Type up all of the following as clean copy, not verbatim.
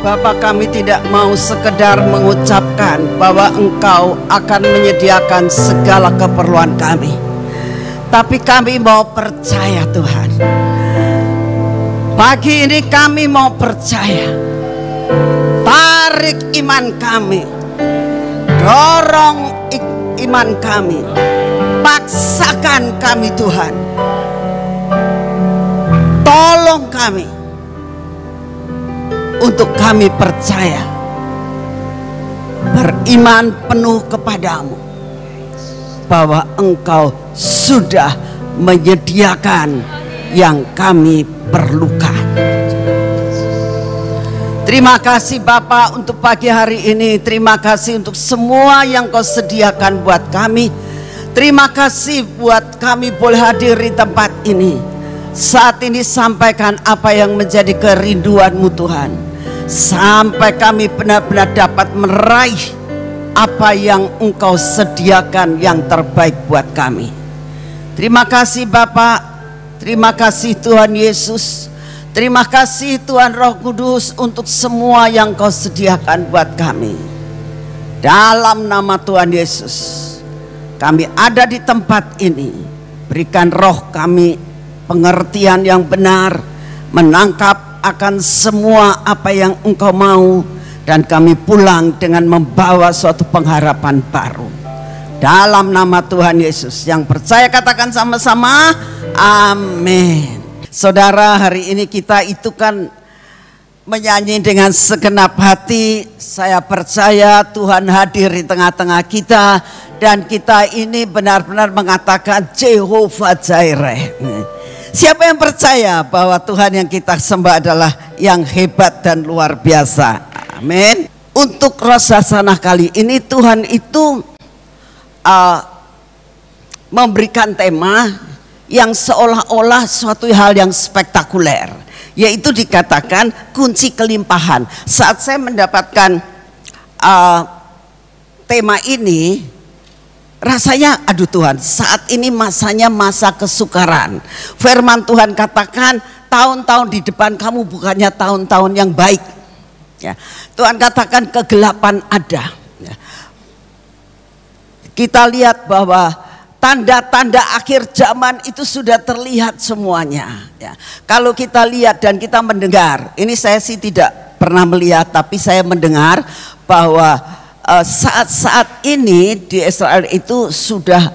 Bapa, kami tidak mau sekedar mengucapkan bahwa Engkau akan menyediakan segala keperluan kami, tapi kami mau percaya Tuhan. Pagi ini kami mau percaya. Tarik iman kami, dorong iman kami, paksakan kami Tuhan. Tolong kami untuk kami percaya, beriman penuh kepadamu bahwa Engkau sudah menyediakan yang kami perlukan. Terima kasih Bapa untuk pagi hari ini. Terima kasih untuk semua yang Kau sediakan buat kami. Terima kasih buat kami boleh hadir di tempat ini. Saat ini sampaikan apa yang menjadi kerinduan-Mu Tuhan, sampai kami benar-benar dapat meraih apa yang Engkau sediakan yang terbaik buat kami. Terima kasih Bapa. Terima kasih Tuhan Yesus. Terima kasih Tuhan Roh Kudus untuk semua yang Kau sediakan buat kami. Dalam nama Tuhan Yesus, kami ada di tempat ini. Berikan roh kami pengertian yang benar, menangkap akan semua apa yang Engkau mau, dan kami pulang dengan membawa suatu pengharapan baru. Dalam nama Tuhan Yesus, yang percaya katakan sama-sama amin. Saudara, hari ini kita itu kan menyanyi dengan segenap hati. Saya percaya Tuhan hadir di tengah-tengah kita, dan kita ini benar-benar mengatakan Jehovah Jireh. Siapa yang percaya bahwa Tuhan yang kita sembah adalah yang hebat dan luar biasa? Amin. Untuk Rosasanah kali ini Tuhan itu memberikan tema yang seolah-olah suatu hal yang spektakuler, yaitu dikatakan kunci kelimpahan. Saat saya mendapatkan tema ini, rasanya aduh Tuhan, saat ini masanya masa kesukaran. Firman Tuhan katakan tahun-tahun di depan kamu bukannya tahun-tahun yang baik, ya. Tuhan katakan kegelapan ada, ya. Kita lihat bahwa tanda-tanda akhir zaman itu sudah terlihat semuanya, ya. Kalau kita lihat dan kita mendengar, ini saya sih tidak pernah melihat, tapi saya mendengar bahwa saat-saat ini di Israel itu sudah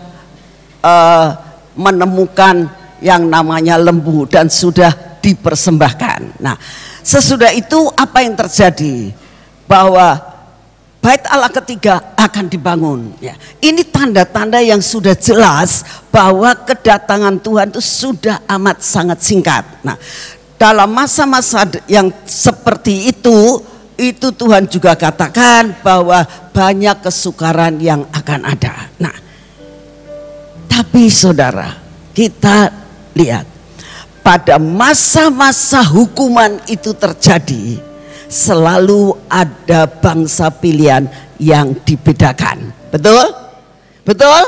menemukan yang namanya lembu dan sudah dipersembahkan. Nah, sesudah itu apa yang terjadi? Bahwa Bait Allah ketiga akan dibangun, ya. Ini tanda-tanda yang sudah jelas bahwa kedatangan Tuhan itu sudah amat sangat singkat. Nah, dalam masa-masa yang seperti itu Tuhan juga katakan bahwa banyak kesukaran yang akan ada. Nah, tapi saudara, kita lihat pada masa-masa hukuman itu terjadi, selalu ada bangsa pilihan yang dibedakan. Betul? Betul?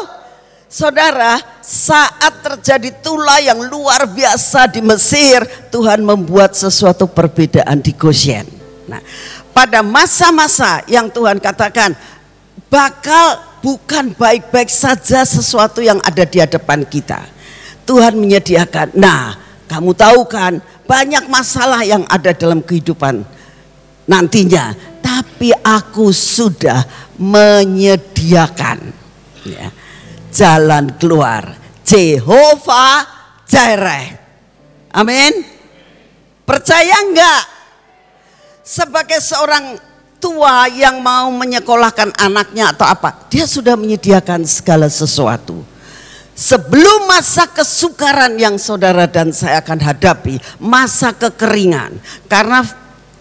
Saudara, saat terjadi tulah yang luar biasa di Mesir, Tuhan membuat sesuatu perbedaan di Goshen. Nah, pada masa-masa yang Tuhan katakan bakal bukan baik-baik saja sesuatu yang ada di hadapan kita, Tuhan menyediakan. Nah, kamu tahu kan banyak masalah yang ada dalam kehidupan nantinya, tapi aku sudah menyediakan, ya, jalan keluar. Jehovah Jireh. Amin. Percaya enggak? Sebagai seorang tua yang mau menyekolahkan anaknya atau apa, dia sudah menyediakan segala sesuatu. Sebelum masa kesukaran yang saudara dan saya akan hadapi, masa kekeringan, karena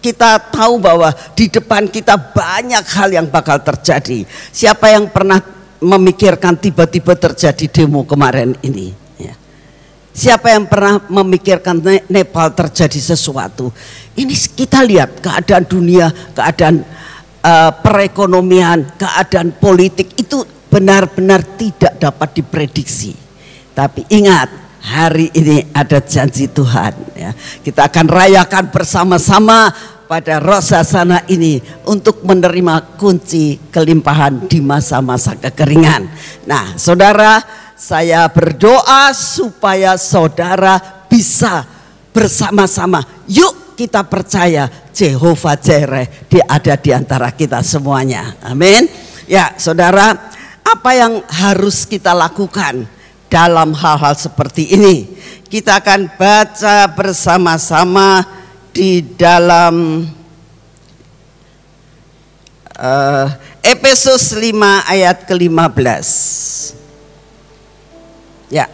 kita tahu bahwa di depan kita banyak hal yang bakal terjadi. Siapa yang pernah memikirkan tiba-tiba terjadi demo kemarin ini, ya. Siapa yang pernah memikirkan Nepal terjadi sesuatu? Ini kita lihat keadaan dunia, keadaan perekonomian, keadaan politik itu benar-benar tidak dapat diprediksi. Tapi ingat, hari ini ada janji Tuhan, ya. Kita akan rayakan bersama-sama pada Rosasana ini untuk menerima kunci kelimpahan di masa-masa kekeringan. Nah, saudara, saya berdoa supaya saudara bisa bersama-sama. Yuk kita percaya Jehovah Jireh dia ada di antara kita semuanya. Amin. Ya, saudara, apa yang harus kita lakukan dalam hal-hal seperti ini? Kita akan baca bersama-sama di dalam Efesus 5 ayat ke-15. Ya,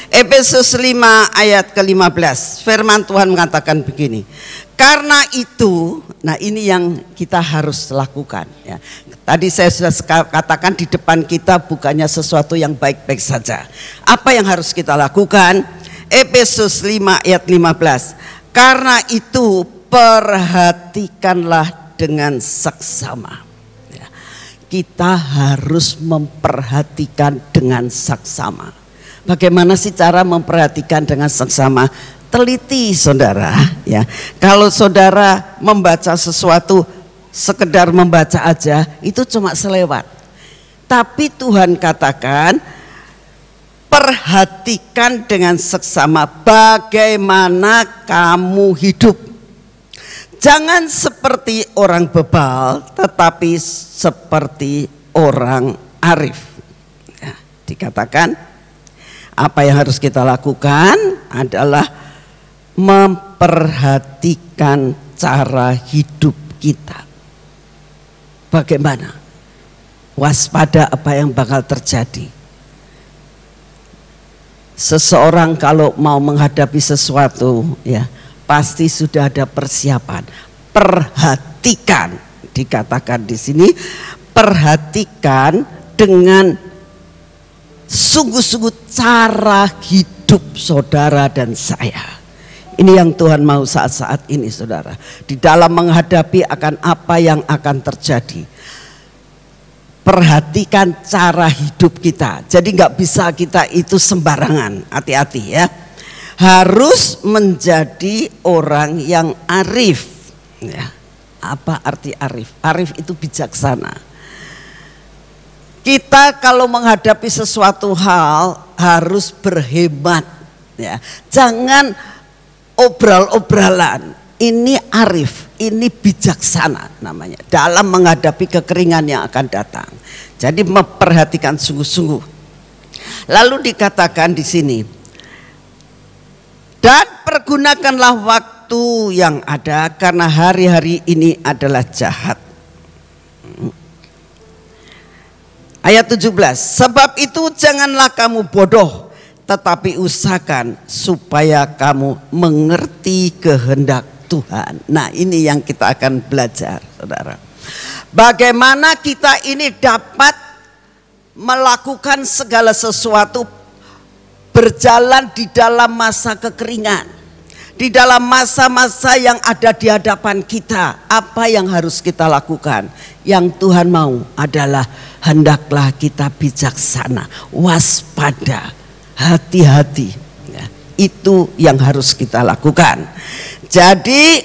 Efesus 5 ayat ke-15. Firman Tuhan mengatakan begini. Karena itu, nah ini yang kita harus lakukan ya. Tadi saya sudah katakan di depan kita bukannya sesuatu yang baik-baik saja. Apa yang harus kita lakukan? Efesus 5 ayat 15. Karena itu perhatikanlah dengan seksama. Ya, kita harus memperhatikan dengan seksama. Bagaimana sih cara memperhatikan dengan seksama? Teliti, saudara. Ya, kalau saudara membaca sesuatu sekedar membaca aja, itu cuma selewat. Tapi Tuhan katakan, perhatikan dengan seksama bagaimana kamu hidup. Jangan seperti orang bebal, tetapi seperti orang arif. Ya, dikatakan apa yang harus kita lakukan adalah memperhatikan cara hidup kita. Bagaimana? Waspada apa yang bakal terjadi. Seseorang kalau mau menghadapi sesuatu ya pasti sudah ada persiapan. Perhatikan, dikatakan di sini, perhatikan dengan sungguh-sungguh cara hidup saudara dan saya. Ini yang Tuhan mau saat-saat ini, saudara. Di dalam menghadapi akan apa yang akan terjadi. Perhatikan cara hidup kita. Jadi nggak bisa kita itu sembarangan. Hati-hati ya. Harus menjadi orang yang arif. Ya. Apa arti arif? Arif itu bijaksana. Kita kalau menghadapi sesuatu hal harus berhemat. Ya. Jangan obral-obralan. Ini arif, ini bijaksana namanya dalam menghadapi kekeringan yang akan datang. Jadi memperhatikan sungguh-sungguh. Lalu dikatakan di sini, dan pergunakanlah waktu yang ada karena hari-hari ini adalah jahat. Ayat 17, sebab itu janganlah kamu bodoh, tetapi usahakan supaya kamu mengerti kehendak Tuhan. Nah, ini yang kita akan belajar, saudara. Bagaimana kita ini dapat melakukan segala sesuatu berjalan di dalam masa kekeringan, di dalam masa-masa yang ada di hadapan kita. Apa yang harus kita lakukan? Yang Tuhan mau adalah hendaklah kita bijaksana, waspada, hati-hati. Ya, itu yang harus kita lakukan. Jadi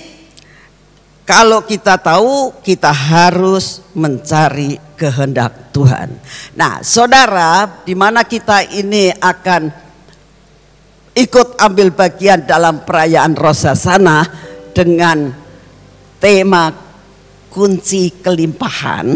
kalau kita tahu, kita harus mencari kehendak Tuhan. Nah, saudara, di mana kita ini akan ikut ambil bagian dalam perayaan Rosasana dengan tema kunci kelimpahan.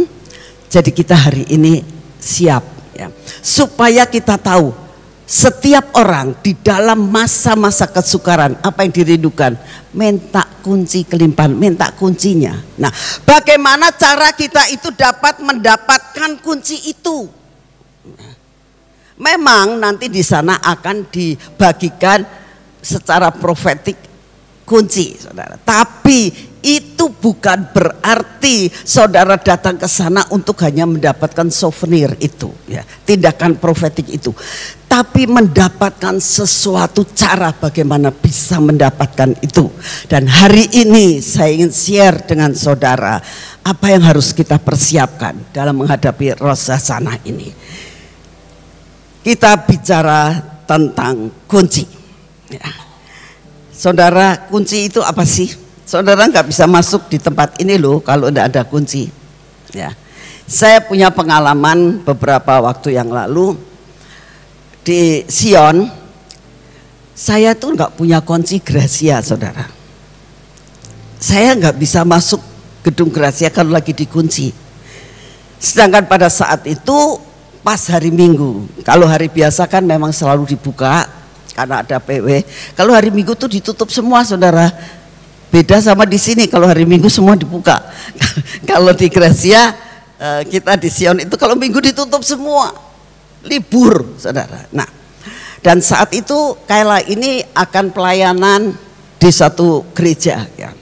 Jadi kita hari ini siap ya, supaya kita tahu setiap orang di dalam masa-masa kesukaran apa yang dirindukan, minta kunci kelimpahan, minta kuncinya. Nah, bagaimana cara kita itu dapat mendapatkan kunci itu? Memang nanti di sana akan dibagikan secara profetik kunci, saudara. Tapi itu bukan berarti saudara datang ke sana untuk hanya mendapatkan souvenir itu, ya, tindakan profetik itu. Tapi mendapatkan sesuatu cara bagaimana bisa mendapatkan itu. Dan hari ini saya ingin share dengan saudara apa yang harus kita persiapkan dalam menghadapi Rosasana ini. Kita bicara tentang kunci. Ya. Saudara, kunci itu apa sih? Saudara nggak bisa masuk di tempat ini loh kalau tidak ada kunci. Ya, saya punya pengalaman beberapa waktu yang lalu di Sion. Saya tuh nggak punya kunci Gracia, saudara. Saya nggak bisa masuk gedung Gracia kalau lagi dikunci. Sedangkan pada saat itu pas hari Minggu, kalau hari biasa kan memang selalu dibuka karena ada PW. Kalau hari Minggu tuh ditutup semua, saudara. Beda sama di sini, kalau hari Minggu semua dibuka. Kalau di Gracia kita di Sion itu kalau Minggu ditutup semua, libur, saudara. Nah, dan saat itu Kayla ini akan pelayanan di satu gereja, ya.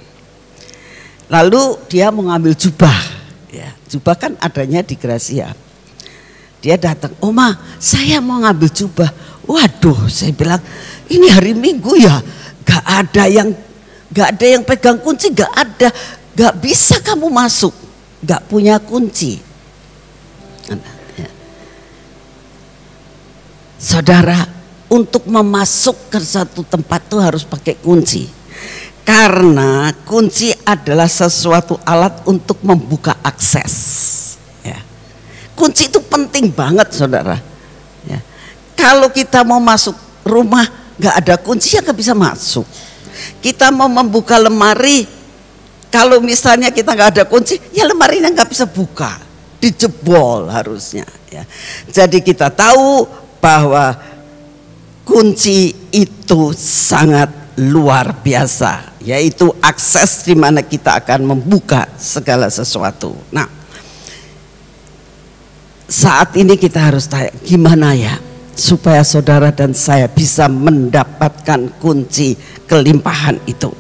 Lalu dia mengambil jubah, ya. Jubah kan adanya di Gracia. Dia datang, Oma, saya mau ngambil jubah. Waduh, saya bilang ini hari Minggu ya, gak ada yang pegang kunci, gak ada, gak bisa kamu masuk, gak punya kunci. Saudara, untuk memasuk ke satu tempat tuh harus pakai kunci, karena kunci adalah sesuatu alat untuk membuka akses. Ya. Kunci itu penting banget, saudara. Ya. Kalau kita mau masuk rumah gak ada kunci ya gak bisa masuk. Kita mau membuka lemari, kalau misalnya kita nggak ada kunci, ya lemarinya nggak bisa buka, dijebol harusnya. Ya. Jadi kita tahu bahwa kunci itu sangat luar biasa, yaitu akses di mana kita akan membuka segala sesuatu. Nah, saat ini kita harus tanya, gimana ya supaya saudara dan saya bisa mendapatkan kunci kelimpahan itu.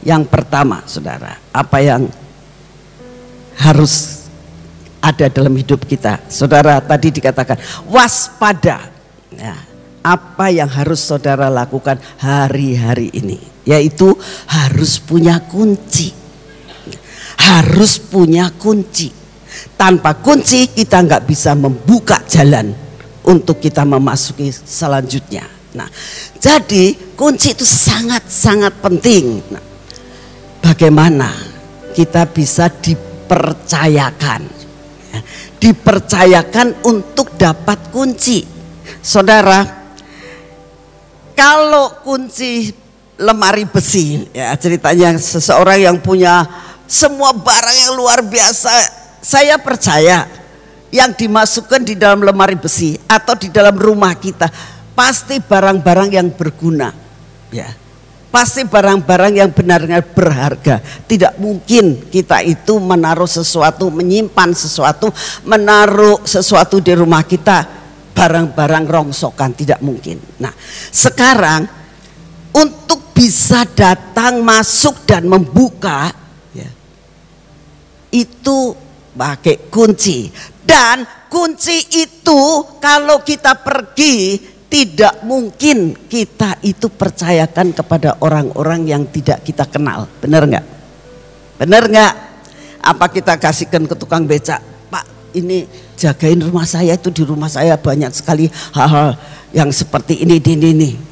Yang pertama, saudara, apa yang harus ada dalam hidup kita? Saudara, tadi dikatakan waspada. Ya, apa yang harus saudara lakukan hari-hari ini? Yaitu harus punya kunci. Harus punya kunci. Tanpa kunci kita nggak bisa membuka jalan untuk kita memasuki selanjutnya. Nah, jadi kunci itu sangat-sangat penting. Nah, bagaimana kita bisa dipercayakan? Ya, dipercayakan untuk dapat kunci. Saudara, kalau kunci lemari besi, ya ceritanya seseorang yang punya semua barang yang luar biasa, saya percaya yang dimasukkan di dalam lemari besi atau di dalam rumah kita pasti barang-barang yang berguna, ya, pasti barang-barang yang benar-benar berharga. Tidak mungkin kita itu menaruh sesuatu, menyimpan sesuatu, menaruh sesuatu di rumah kita barang-barang rongsokan, tidak mungkin. Nah, sekarang untuk bisa datang, masuk dan membuka, ya, itu pakai kunci. Dan kunci itu kalau kita pergi, tidak mungkin kita itu percayakan kepada orang-orang yang tidak kita kenal. Benar nggak? Benar nggak? Apa kita kasihkan ke tukang becak, Pak, ini jagain rumah saya, itu di rumah saya banyak sekali hal-hal yang seperti ini.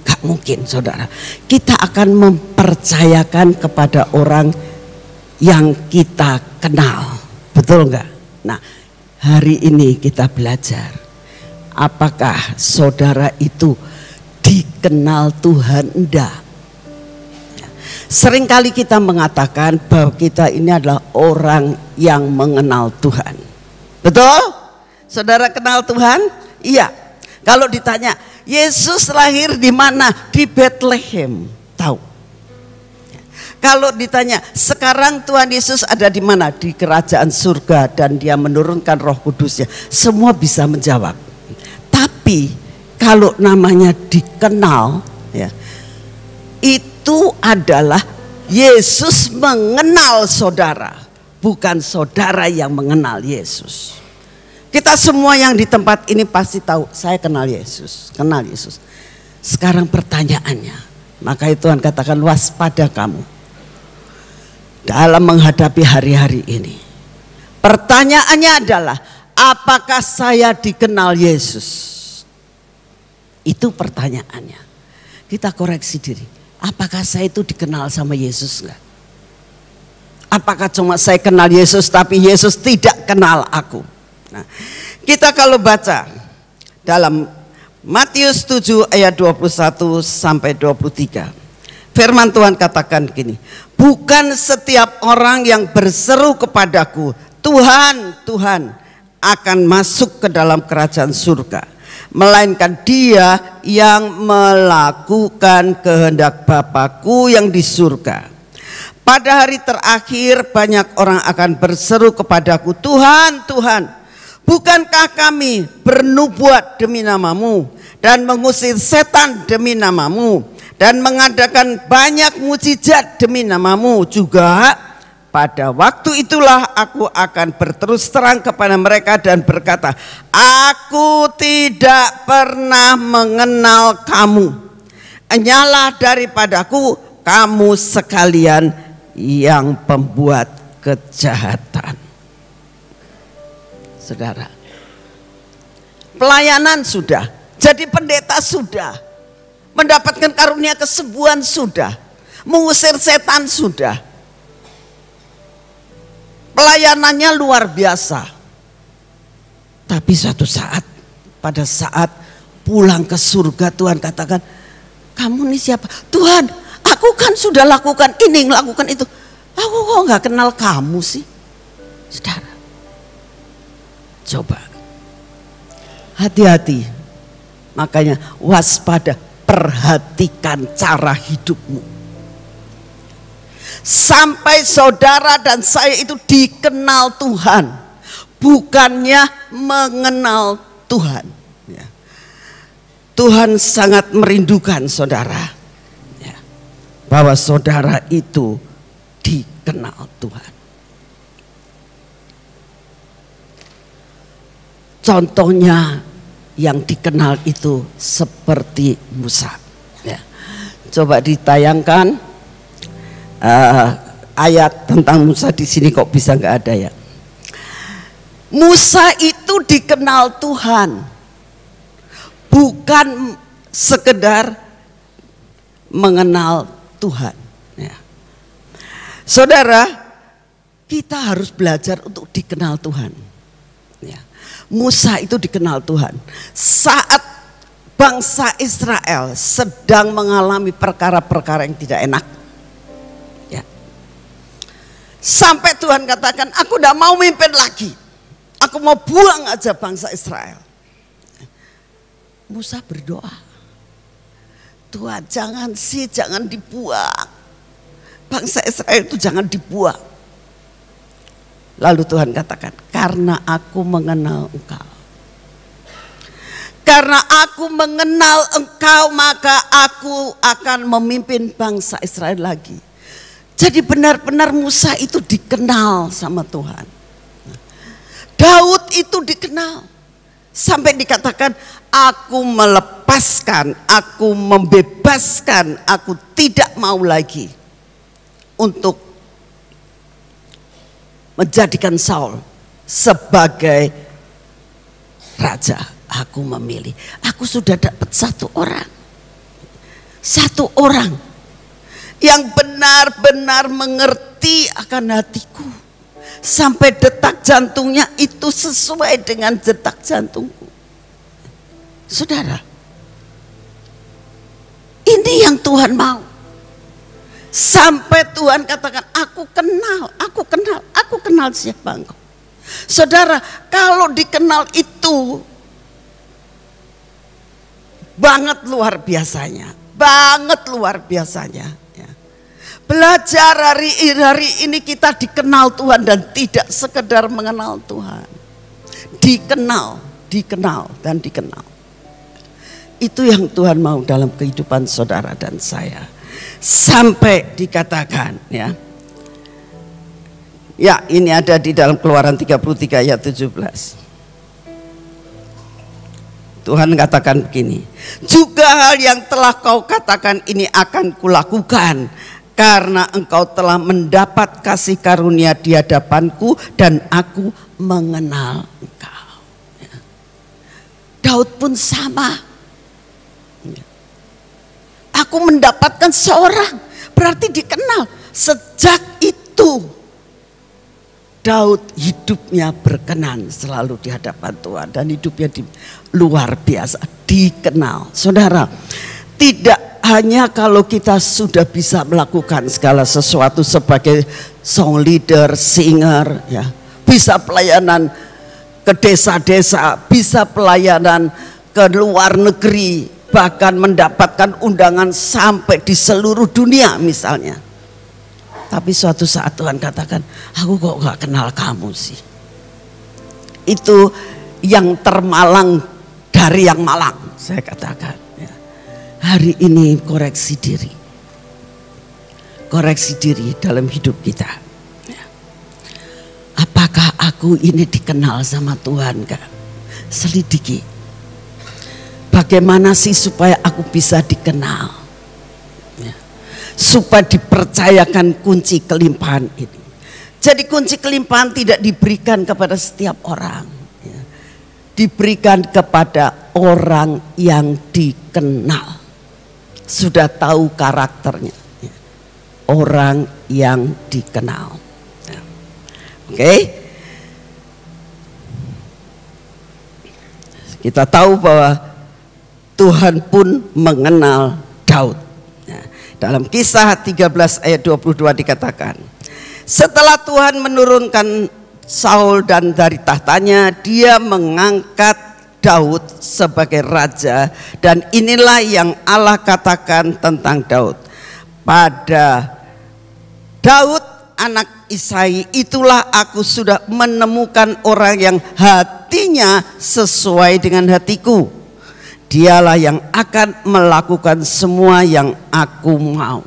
Gak mungkin, saudara. Kita akan mempercayakan kepada orang yang kita kenal. Betul nggak? Nah, hari ini kita belajar, apakah saudara itu dikenal Tuhan? Enggak. Seringkali kita mengatakan bahwa kita ini adalah orang yang mengenal Tuhan. Betul? Saudara kenal Tuhan? Iya. Kalau ditanya, Yesus lahir di mana? Di Bethlehem. Tahu? Kalau ditanya, sekarang Tuhan Yesus ada di mana? Di kerajaan surga dan dia menurunkan Roh Kudusnya. Semua bisa menjawab. Tapi kalau namanya dikenal, ya, itu adalah Yesus mengenal saudara, bukan saudara yang mengenal Yesus. Kita semua yang di tempat ini pasti tahu, saya kenal Yesus, kenal Yesus. Sekarang pertanyaannya, makanya Tuhan katakan waspada kamu dalam menghadapi hari-hari ini. Pertanyaannya adalah, apakah saya dikenal Yesus? Itu pertanyaannya. Kita koreksi diri, apakah saya itu dikenal sama Yesus enggak? Apakah cuma saya kenal Yesus tapi Yesus tidak kenal aku? Nah, kita kalau baca dalam Matius 7 ayat 21 sampai 23, firman Tuhan katakan gini, bukan setiap orang yang berseru kepadaku, Tuhan, Tuhan, akan masuk ke dalam kerajaan surga, melainkan dia yang melakukan kehendak Bapa-Ku yang di surga. Pada hari terakhir banyak orang akan berseru kepadaku, Tuhan, Tuhan, bukankah kami bernubuat demi namamu dan mengusir setan demi namamu dan mengadakan banyak mukjizat demi namamu juga? Pada waktu itulah aku akan berterus terang kepada mereka dan berkata, aku tidak pernah mengenal kamu. Enyalah daripadaku kamu sekalian yang pembuat kejahatan. Saudara, pelayanan sudah, jadi pendeta sudah, mendapatkan karunia kesembuhan sudah, mengusir setan sudah, pelayanannya luar biasa. Tapi suatu saat, pada saat pulang ke surga, Tuhan katakan, kamu ini siapa? Tuhan, aku kan sudah lakukan ini, lakukan itu. Aku kok nggak kenal kamu sih? Saudara, coba hati-hati. Makanya waspada, perhatikan cara hidupmu. Sampai saudara dan saya itu dikenal Tuhan, bukannya mengenal Tuhan. Tuhan sangat merindukan saudara, bahwa saudara itu dikenal Tuhan. Contohnya yang dikenal itu seperti Musa. Coba ditayangkan ayat tentang Musa di sini, kok bisa nggak ada ya? Musa itu dikenal Tuhan, bukan sekedar mengenal Tuhan. Ya. Saudara, kita harus belajar untuk dikenal Tuhan. Ya. Musa itu dikenal Tuhan saat bangsa Israel sedang mengalami perkara-perkara yang tidak enak. Ya. Sampai Tuhan katakan, aku tidak mau mimpin lagi, aku mau buang aja bangsa Israel. Musa berdoa, Tuhan jangan dibuang. Bangsa Israel itu jangan dibuang. Lalu Tuhan katakan, karena aku mengenal engkau. Karena aku mengenal engkau, maka aku akan memimpin bangsa Israel lagi. Jadi benar-benar Musa itu dikenal sama Tuhan. Daud itu dikenal. Sampai dikatakan, aku melepaskan, aku membebaskan, aku tidak mau lagi untuk menjadikan Saul sebagai raja. Aku memilih, aku sudah dapat satu orang yang benar-benar mengerti akan hatiku. Sampai detak jantungnya itu sesuai dengan detak jantungku. Saudara, ini yang Tuhan mau. Sampai Tuhan katakan, aku kenal siapa engkau. Saudara, kalau dikenal itu banget luar biasanya. Ya. Belajar hari ini kita dikenal Tuhan dan tidak sekedar mengenal Tuhan. Dikenal dan dikenal. Itu yang Tuhan mau dalam kehidupan saudara dan saya. Sampai dikatakan ya. Ya, ini ada di dalam Keluaran 33 ayat 17. Tuhan katakan begini, juga hal yang telah kau katakan ini akan kulakukan, karena engkau telah mendapat kasih karunia di hadapanku dan aku mengenal engkau. Ya. Daud pun sama. Aku mendapatkan seorang, berarti dikenal. Sejak itu Daud hidupnya berkenan selalu di hadapan Tuhan dan hidupnya luar biasa dikenal. Saudara, tidak hanya kalau kita sudah bisa melakukan segala sesuatu sebagai song leader, singer, ya, bisa pelayanan ke desa-desa, bisa pelayanan ke luar negeri, bahkan mendapatkan undangan sampai di seluruh dunia misalnya. Tapi suatu saat Tuhan katakan, aku kok gak kenal kamu sih. Itu yang termalang dari yang malang, saya katakan. Ya. Hari ini koreksi diri. Koreksi diri dalam hidup kita. Ya. Apakah aku ini dikenal sama Tuhan gak? Selidiki. Bagaimana sih supaya aku bisa dikenal? Supaya dipercayakan kunci kelimpahan ini. Jadi kunci kelimpahan tidak diberikan kepada setiap orang, ya. Diberikan kepada orang yang dikenal, sudah tahu karakternya, ya. Orang yang dikenal, ya. Oke. Kita tahu bahwa Tuhan pun mengenal Daud. Dalam Kisah 13 ayat 22 dikatakan, setelah Tuhan menurunkan Saul dan dari tahtanya, dia mengangkat Daud sebagai raja. Dan inilah yang Allah katakan tentang Daud. Pada Daud anak Isai itulah aku sudah menemukan orang yang hatinya sesuai dengan hatiku. Dialah yang akan melakukan semua yang aku mau.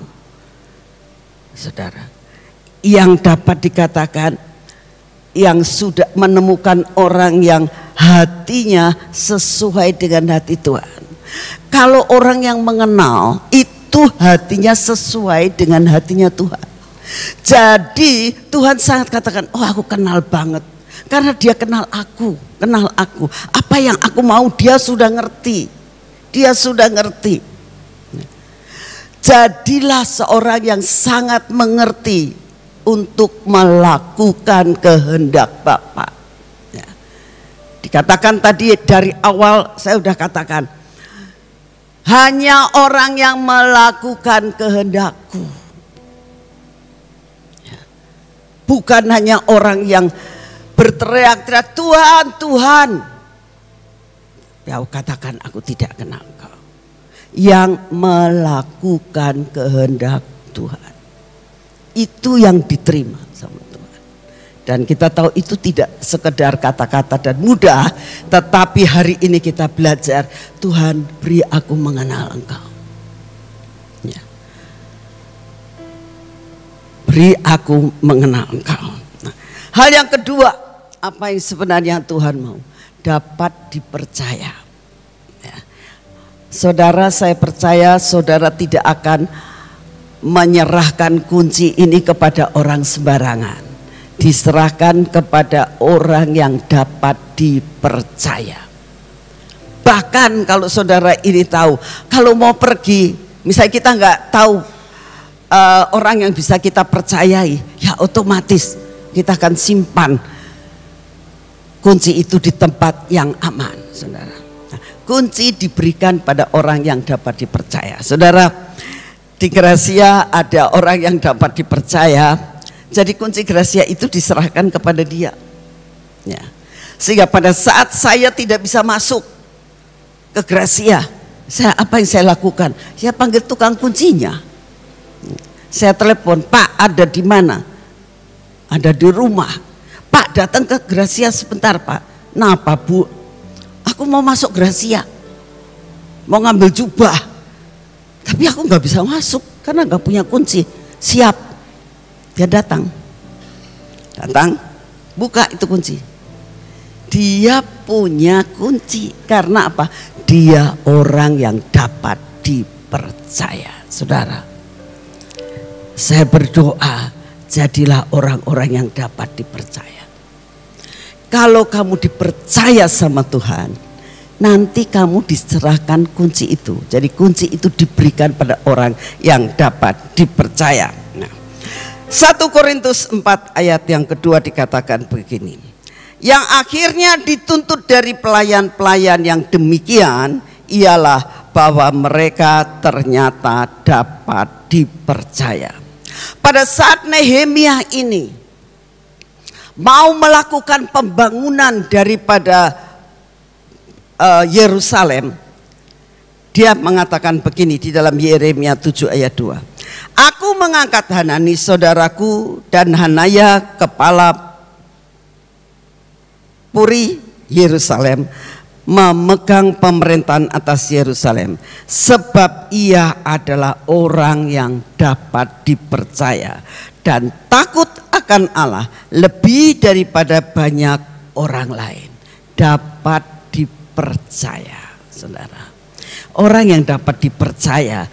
Saudara, yang dapat dikatakan yang sudah menemukan orang yang hatinya sesuai dengan hati Tuhan. Kalau orang yang mengenal itu hatinya sesuai dengan hatinya Tuhan. Jadi Tuhan sangat katakan, oh aku kenal banget. Karena dia kenal aku, apa yang aku mau dia sudah ngerti, Jadilah seorang yang sangat mengerti untuk melakukan kehendak Bapa. Ya. Dikatakan tadi dari awal saya sudah katakan, hanya orang yang melakukan kehendakku, ya. Bukan hanya orang yang berteriak-teriak Tuhan, Tuhan. Ya, katakan aku tidak kenal Engkau. Yang melakukan kehendak Tuhan, itu yang diterima sama Tuhan. Dan kita tahu itu tidak sekedar kata-kata dan mudah, tetapi hari ini kita belajar, Tuhan beri aku mengenal Engkau. Ya. Beri aku mengenal Engkau. Nah, hal yang kedua, apa yang sebenarnya Tuhan mau? Dapat dipercaya. Ya. Saudara, saya percaya saudara tidak akan menyerahkan kunci ini kepada orang sembarangan. Diserahkan kepada orang yang dapat dipercaya. Bahkan kalau saudara ini tahu, kalau mau pergi, misalnya kita nggak tahu orang yang bisa kita percayai, ya otomatis kita akan simpan kunci itu di tempat yang aman, saudara. Nah, kunci diberikan pada orang yang dapat dipercaya. Saudara, di Gracia ada orang yang dapat dipercaya. Jadi kunci Gracia itu diserahkan kepada dia. Ya. Sehingga pada saat saya tidak bisa masuk ke Gracia, apa yang saya lakukan? Saya panggil tukang kuncinya. Saya telepon, Pak ada di mana? Ada di rumah. Pak datang ke Gracia sebentar Pak. Kenapa Bu? Aku mau masuk Gracia, mau ngambil jubah, tapi aku nggak bisa masuk karena nggak punya kunci. Siap, dia datang, buka itu kunci. Dia punya kunci karena apa? Dia orang yang dapat dipercaya. Saudara, saya berdoa jadilah orang-orang yang dapat dipercaya. Kalau kamu dipercaya sama Tuhan, nanti kamu diserahkan kunci itu. Jadi kunci itu diberikan pada orang yang dapat dipercaya. Nah, 1 Korintus 4 ayat yang kedua dikatakan begini, yang akhirnya dituntut dari pelayan-pelayan yang demikian ialah bahwa mereka ternyata dapat dipercaya. Pada saat Nehemia ini mau melakukan pembangunan daripada Yerusalem, dia mengatakan begini di dalam Yeremia 7 ayat 2. Aku mengangkat Hanani saudaraku dan Hanaya kepala Puri Yerusalem memegang pemerintahan atas Yerusalem, sebab ia adalah orang yang dapat dipercaya dan takut akan Allah lebih daripada banyak orang lain. Dapat dipercaya, saudara. Orang yang dapat dipercaya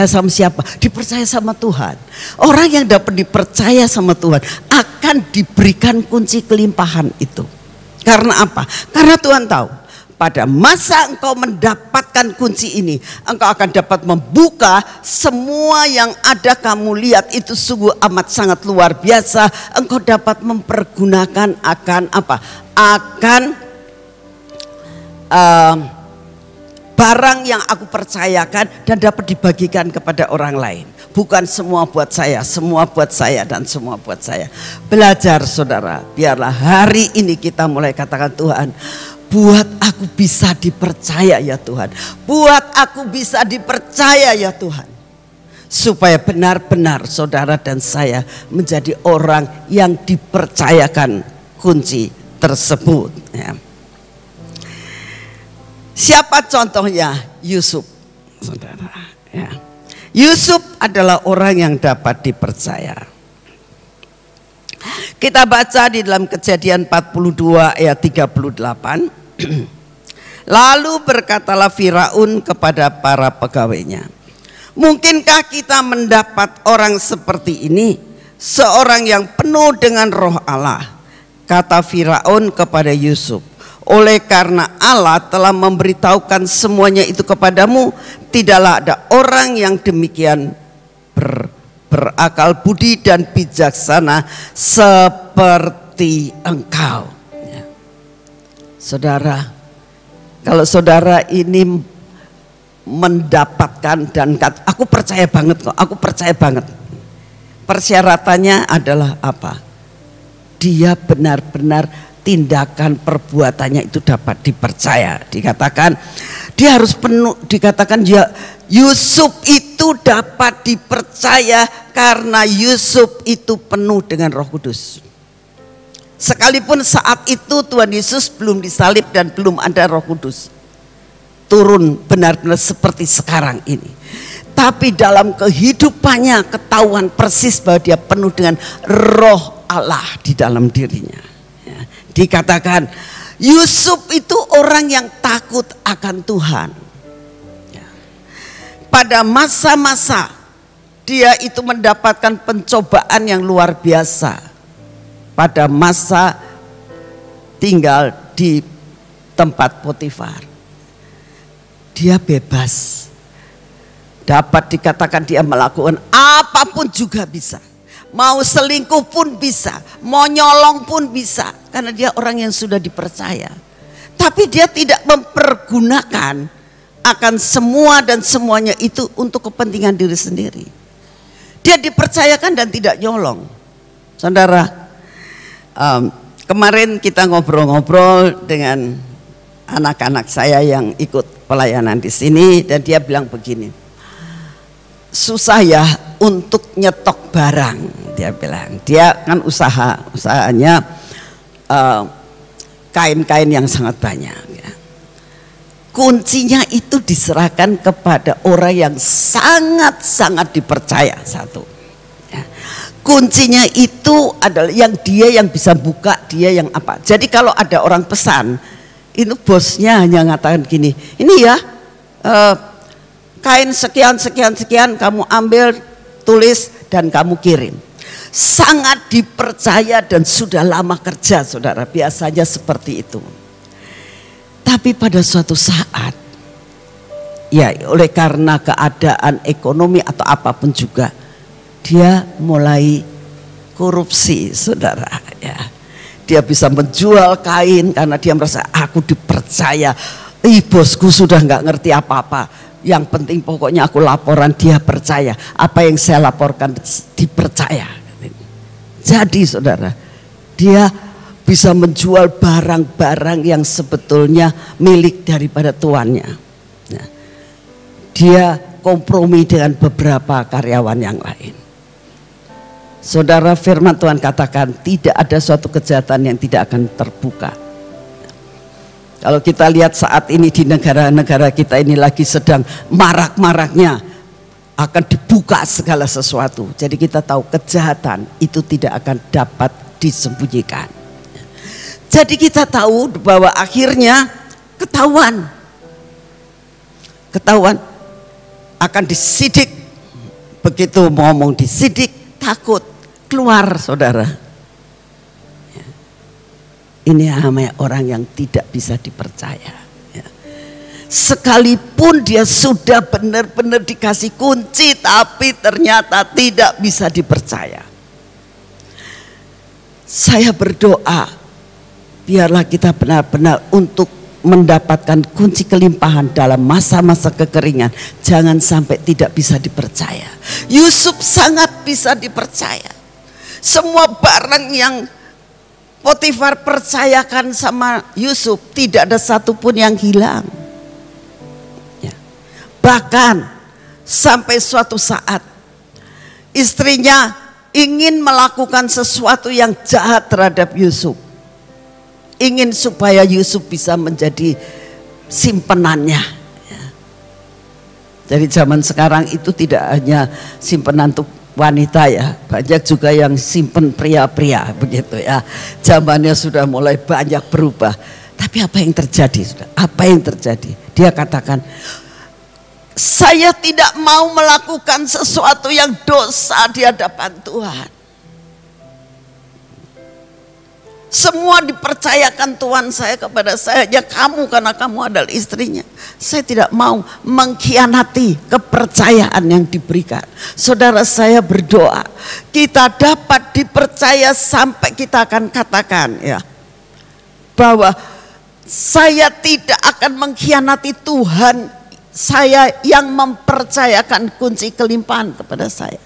sama siapa? Dipercaya sama Tuhan. Orang yang dapat dipercaya sama Tuhan akan diberikan kunci kelimpahan itu. Karena apa? Karena Tuhan tahu pada masa engkau mendapatkan kunci ini, engkau akan dapat membuka semua yang ada kamu lihat itu sungguh amat sangat luar biasa. Engkau dapat mempergunakan akan apa? Akan barang yang aku percayakan dan dapat dibagikan kepada orang lain. Bukan semua buat saya, semua buat saya dan semua buat saya. Belajar saudara, biarlah hari ini kita mulai katakan, Tuhan, buat aku bisa dipercaya ya Tuhan. Buat aku bisa dipercaya ya Tuhan. Supaya benar-benar saudara dan saya menjadi orang yang dipercayakan kunci tersebut ya. Siapa contohnya? Yusuf, saudara. Ya. Yusuf adalah orang yang dapat dipercaya. Kita baca di dalam Kejadian 42 ayat 38. Lalu berkatalah Firaun kepada para pegawainya, mungkinkah kita mendapat orang seperti ini, seorang yang penuh dengan roh Allah? Kata Firaun kepada Yusuf, oleh karena Allah telah memberitahukan semuanya itu kepadamu, tidaklah ada orang yang demikian berakal budi dan bijaksana seperti engkau ya. Saudara, kalau saudara ini mendapatkan dan aku percaya banget kok, aku percaya banget, persyaratannya adalah apa? Dia benar-benar tindakan perbuatannya itu dapat dipercaya. Dikatakan dia harus penuh, dikatakan ya, Yusuf itu dapat dipercaya karena Yusuf itu penuh dengan Roh Kudus. Sekalipun saat itu Tuhan Yesus belum disalib dan belum ada Roh Kudus turun benar-benar seperti sekarang ini, tapi dalam kehidupannya ketahuan persis bahwa dia penuh dengan Roh Allah di dalam dirinya. Dikatakan Yusuf itu orang yang takut akan Tuhan. Pada masa-masa dia itu mendapatkan pencobaan yang luar biasa. Pada masa tinggal di tempat Potifar, dia bebas. Dapat dikatakan dia melakukan apapun juga bisa. Mau selingkuh pun bisa, mau nyolong pun bisa, karena dia orang yang sudah dipercaya. Tapi dia tidak mempergunakan akan semua dan semuanya itu untuk kepentingan diri sendiri. Dia dipercayakan dan tidak nyolong. Saudara, kemarin kita ngobrol-ngobrol dengan anak-anak saya yang ikut pelayanan di sini, dan dia bilang begini, susah ya untuk nyetok barang. Dia bilang, dia kan usahanya kain-kain yang sangat banyak ya. Kuncinya itu diserahkan kepada orang yang sangat-sangat dipercaya. Satu ya. Kuncinya itu adalah yang dia yang bisa buka, dia yang apa. Jadi kalau ada orang pesan, itu bosnya hanya mengatakan gini, ini ya kain sekian kamu ambil, tulis dan kamu kirim. Sangat dipercaya dan sudah lama kerja, saudara, biasanya seperti itu. Tapi pada suatu saat ya, oleh karena keadaan ekonomi atau apapun juga, dia mulai korupsi, saudara. Ya, dia bisa menjual kain karena dia merasa aku dipercaya. Bosku sudah nggak ngerti apa-apa. Yang penting pokoknya aku laporan, dia percaya. Apa yang saya laporkan dipercaya. Jadi saudara, dia bisa menjual barang-barang yang sebetulnya milik daripada tuannya. Ya. Dia kompromi dengan beberapa karyawan yang lain. Saudara, firman Tuhan katakan tidak ada suatu kejahatan yang tidak akan terbuka. Kalau kita lihat saat ini di negara-negara kita ini lagi sedang marak-maraknya, akan dibuka segala sesuatu. Jadi kita tahu kejahatan itu tidak akan dapat disembunyikan. Jadi kita tahu bahwa akhirnya ketahuan akan disidik. Begitu ngomong disidik, takut keluar, saudara. Ini namanya orang yang tidak bisa dipercaya. Sekalipun dia sudah benar-benar dikasih kunci, tapi ternyata tidak bisa dipercaya. Saya berdoa, biarlah kita benar-benar untuk mendapatkan kunci kelimpahan dalam masa-masa kekeringan. Jangan sampai tidak bisa dipercaya. Yusuf sangat bisa dipercaya. Semua barang yang Potifar percayakan sama Yusuf, tidak ada satupun yang hilang. Ya. Bahkan sampai suatu saat istrinya ingin melakukan sesuatu yang jahat terhadap Yusuf. Ingin supaya Yusuf bisa menjadi simpenannya. Ya. Jadi zaman sekarang itu tidak hanya simpenan untuk wanita ya, banyak juga yang simpen pria-pria begitu ya. Zamannya sudah mulai banyak berubah. Tapi apa yang terjadi? Apa yang terjadi? Dia katakan, saya tidak mau melakukan sesuatu yang dosa di hadapan Tuhan. Semua dipercayakan Tuhan saya kepada saya, ya kamu, karena kamu adalah istrinya. Saya tidak mau mengkhianati kepercayaan yang diberikan. Saudara, saya berdoa kita dapat dipercaya sampai kita akan katakan ya, bahwa saya tidak akan mengkhianati Tuhan saya yang mempercayakan kunci kelimpahan kepada saya.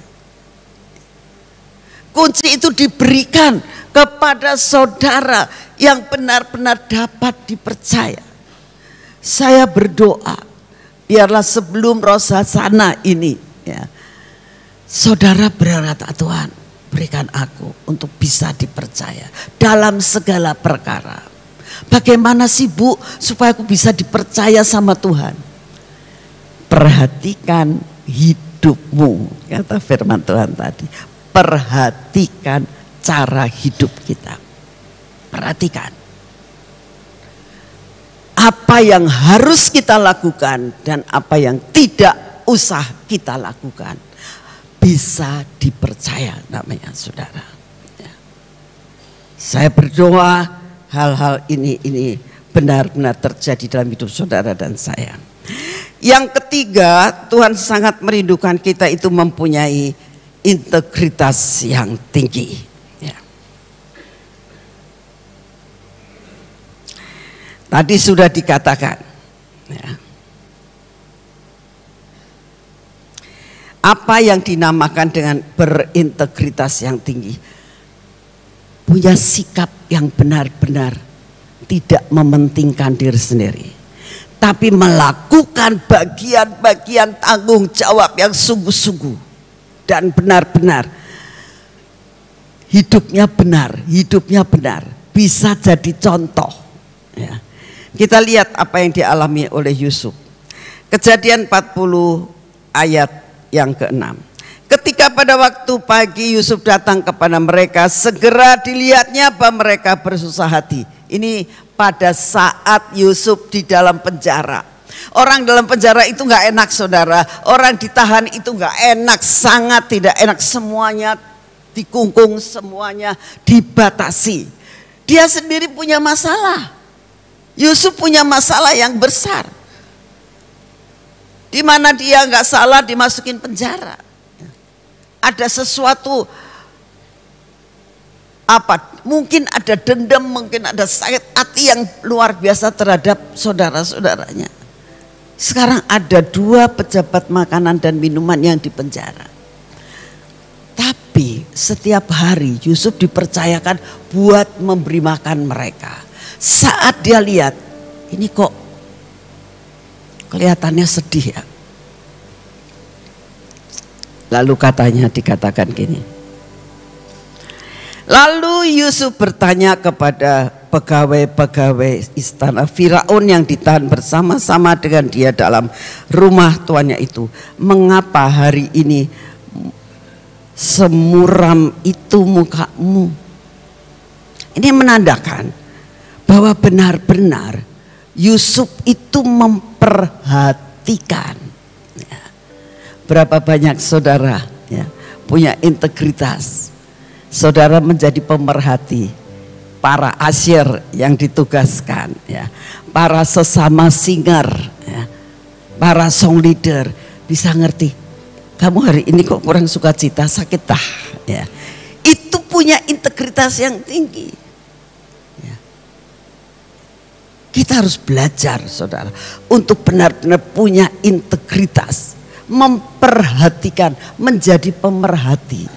Kunci itu diberikan kepada saudara yang benar-benar dapat dipercaya. Saya berdoa, biarlah sebelum Rosasana ini ya, saudara berkata, Tuhan berikan aku untuk bisa dipercaya dalam segala perkara. Bagaimana sih Bu supaya aku bisa dipercaya sama Tuhan? Perhatikan hidupmu, kata firman Tuhan tadi. Perhatikan cara hidup kita. Perhatikan apa yang harus kita lakukan dan apa yang tidak usah kita lakukan. Bisa dipercaya namanya, saudara. Ya. Saya berdoa hal-hal ini benar-benar terjadi dalam hidup saudara dan saya. Yang ketiga, Tuhan sangat merindukan kita itu mempunyai integritas yang tinggi. Ya. Tadi sudah dikatakan, ya, apa yang dinamakan dengan berintegritas yang tinggi, punya sikap yang benar-benar tidak mementingkan diri sendiri, tapi melakukan bagian-bagian tanggung jawab yang sungguh-sungguh. Dan benar-benar hidupnya benar, bisa jadi contoh. Ya. Kita lihat apa yang dialami oleh Yusuf. Kejadian 40 ayat yang ke-6. Ketika pada waktu pagi Yusuf datang kepada mereka, segera dilihatnya bahwa mereka bersusah hati. Ini pada saat Yusuf di dalam penjara. Orang dalam penjara itu nggak enak, saudara. Orang ditahan itu nggak enak, sangat tidak enak. Semuanya dikungkung, semuanya dibatasi. Dia sendiri punya masalah. Yusuf punya masalah yang besar. Di mana dia nggak salah dimasukin penjara. Ada sesuatu Apa? Mungkin ada dendam, mungkin ada sakit hati yang luar biasa terhadap saudara-saudaranya. Sekarang ada 2 pejabat makanan dan minuman yang dipenjara. Tapi setiap hari Yusuf dipercayakan buat memberi makan mereka. Saat dia lihat, ini kok kelihatannya sedih ya. Lalu dikatakan gini. Lalu Yusuf bertanya kepada pegawai-pegawai istana Firaun yang ditahan bersama-sama dengan dia dalam rumah tuannya itu, mengapa hari ini semuram itu mukamu? Ini menandakan bahwa benar-benar Yusuf itu memperhatikan. Berapa banyak saudara ya, punya integritas. Saudara menjadi pemerhati para asyir yang ditugaskan, ya, para sesama singer, ya, para song leader bisa ngerti. Kamu hari ini kok kurang sukacita, sakit dah, ya. Itu punya integritas yang tinggi. Ya. Kita harus belajar, saudara, untuk benar-benar punya integritas, memperhatikan, menjadi pemerhati.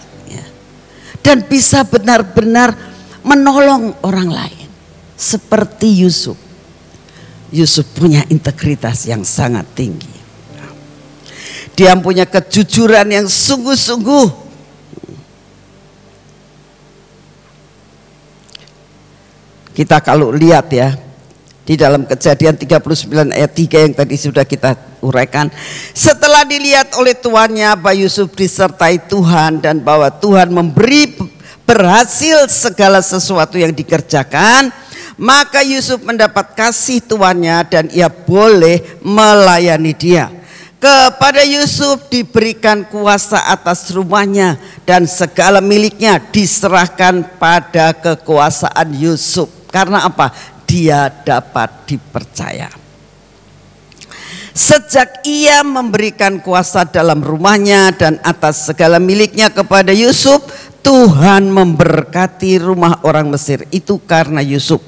Dan bisa benar-benar menolong orang lain. Seperti Yusuf. Yusuf punya integritas yang sangat tinggi. Dia punya kejujuran yang sungguh-sungguh. Kita kalau lihat ya, di dalam Kejadian 39 ayat 3 yang tadi sudah kita uraikan. Setelah dilihat oleh tuannya bahwa Yusuf disertai Tuhan dan bahwa Tuhan memberi berhasil segala sesuatu yang dikerjakan, maka Yusuf mendapat kasih tuannya dan ia boleh melayani dia. Kepada Yusuf diberikan kuasa atas rumahnya dan segala miliknya diserahkan pada kekuasaan Yusuf. Karena apa? Dia dapat dipercaya. Sejak ia memberikan kuasa dalam rumahnya dan atas segala miliknya kepada Yusuf, Tuhan memberkati rumah orang Mesir itu karena Yusuf.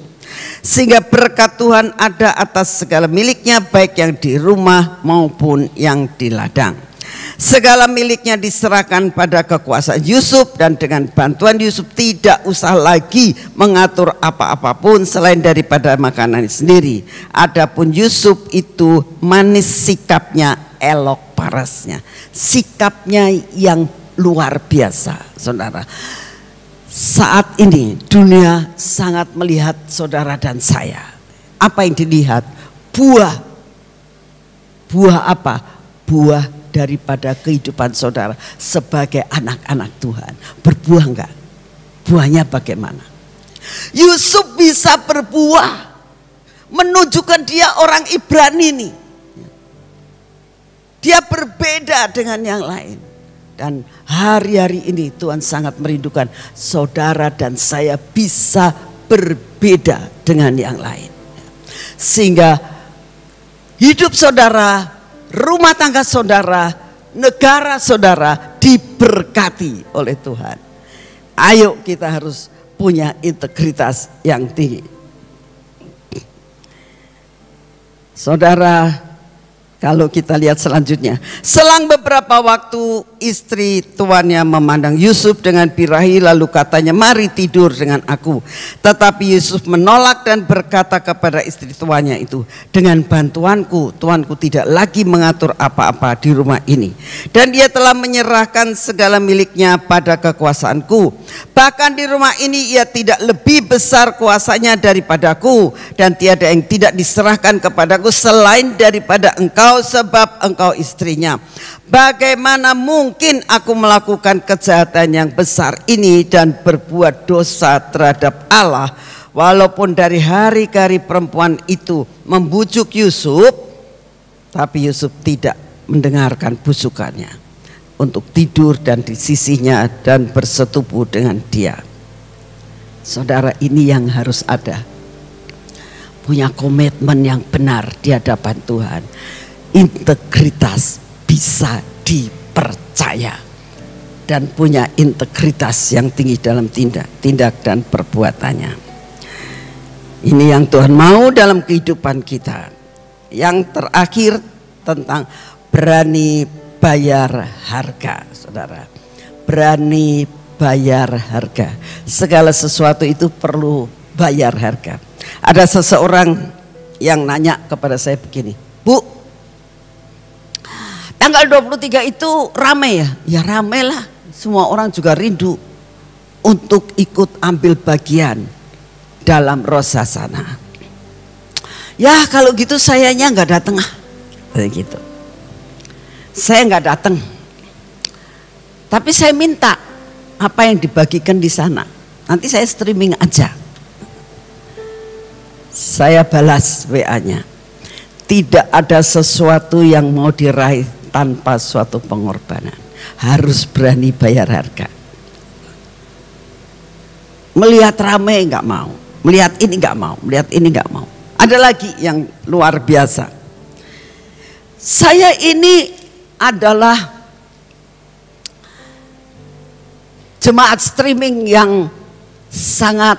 Sehingga berkat Tuhan ada atas segala miliknya, baik yang di rumah maupun yang di ladang. Segala miliknya diserahkan pada kekuasaan Yusuf, dan dengan bantuan Yusuf tidak usah lagi mengatur apa-apapun selain daripada makanan sendiri. Adapun Yusuf itu manis sikapnya, elok parasnya. Sikapnya yang luar biasa, saudara. Saat ini dunia sangat melihat saudara dan saya. Apa yang dilihat? Buah. Buah apa? Buah daripada kehidupan saudara sebagai anak-anak Tuhan. Berbuah enggak? Buahnya bagaimana? Yusuf bisa berbuah, menunjukkan dia orang Ibrani nih. Dia berbeda dengan yang lain. Dan hari-hari ini Tuhan sangat merindukan saudara dan saya bisa berbeda dengan yang lain. Sehingga hidup saudara, rumah tangga saudara, negara saudara diberkati oleh Tuhan. Ayo kita harus punya integritas yang tinggi. Saudara, kalau kita lihat selanjutnya, selang beberapa waktu istri tuannya memandang Yusuf dengan birahi, lalu katanya, mari tidur dengan aku. Tetapi Yusuf menolak dan berkata kepada istri tuannya itu, dengan bantuanku, tuanku tidak lagi mengatur apa-apa di rumah ini. Dan dia telah menyerahkan segala miliknya pada kekuasaanku. Bahkan di rumah ini ia tidak lebih besar kuasanya daripadaku. Dan tiada yang tidak diserahkan kepadaku selain daripada engkau, sebab engkau istrinya. Bagaimana mungkin aku melakukan kejahatan yang besar ini dan berbuat dosa terhadap Allah, walaupun dari hari ke hari perempuan itu membujuk Yusuf, tapi Yusuf tidak mendengarkan busukannya untuk tidur dan di sisinya dan bersetubuh dengan dia. Saudara, ini yang harus ada, punya komitmen yang benar di hadapan Tuhan. Integritas bisa dipercaya. dan punya integritas yang tinggi dalam tindak dan perbuatannya. Ini yang Tuhan mau dalam kehidupan kita. Yang terakhir tentang berani bayar harga, saudara. Berani bayar harga. Segala sesuatu itu perlu bayar harga. Ada seseorang yang nanya kepada saya begini, Bu, tanggal 23 itu ramai ya? Ya ramai lah, semua orang juga rindu untuk ikut ambil bagian dalam Rosasana. Ya kalau gitu sayanya nggak datang gitu. Saya nggak datang. Tapi saya minta apa yang dibagikan di sana. Nanti saya streaming aja. Saya balas WA-nya. Tidak ada sesuatu yang mau diraih tanpa suatu pengorbanan. Harus berani bayar harga. Melihat ramai nggak mau. Melihat ini nggak mau. Melihat ini nggak mau. Ada lagi yang luar biasa. Saya ini adalah jemaat streaming yang sangat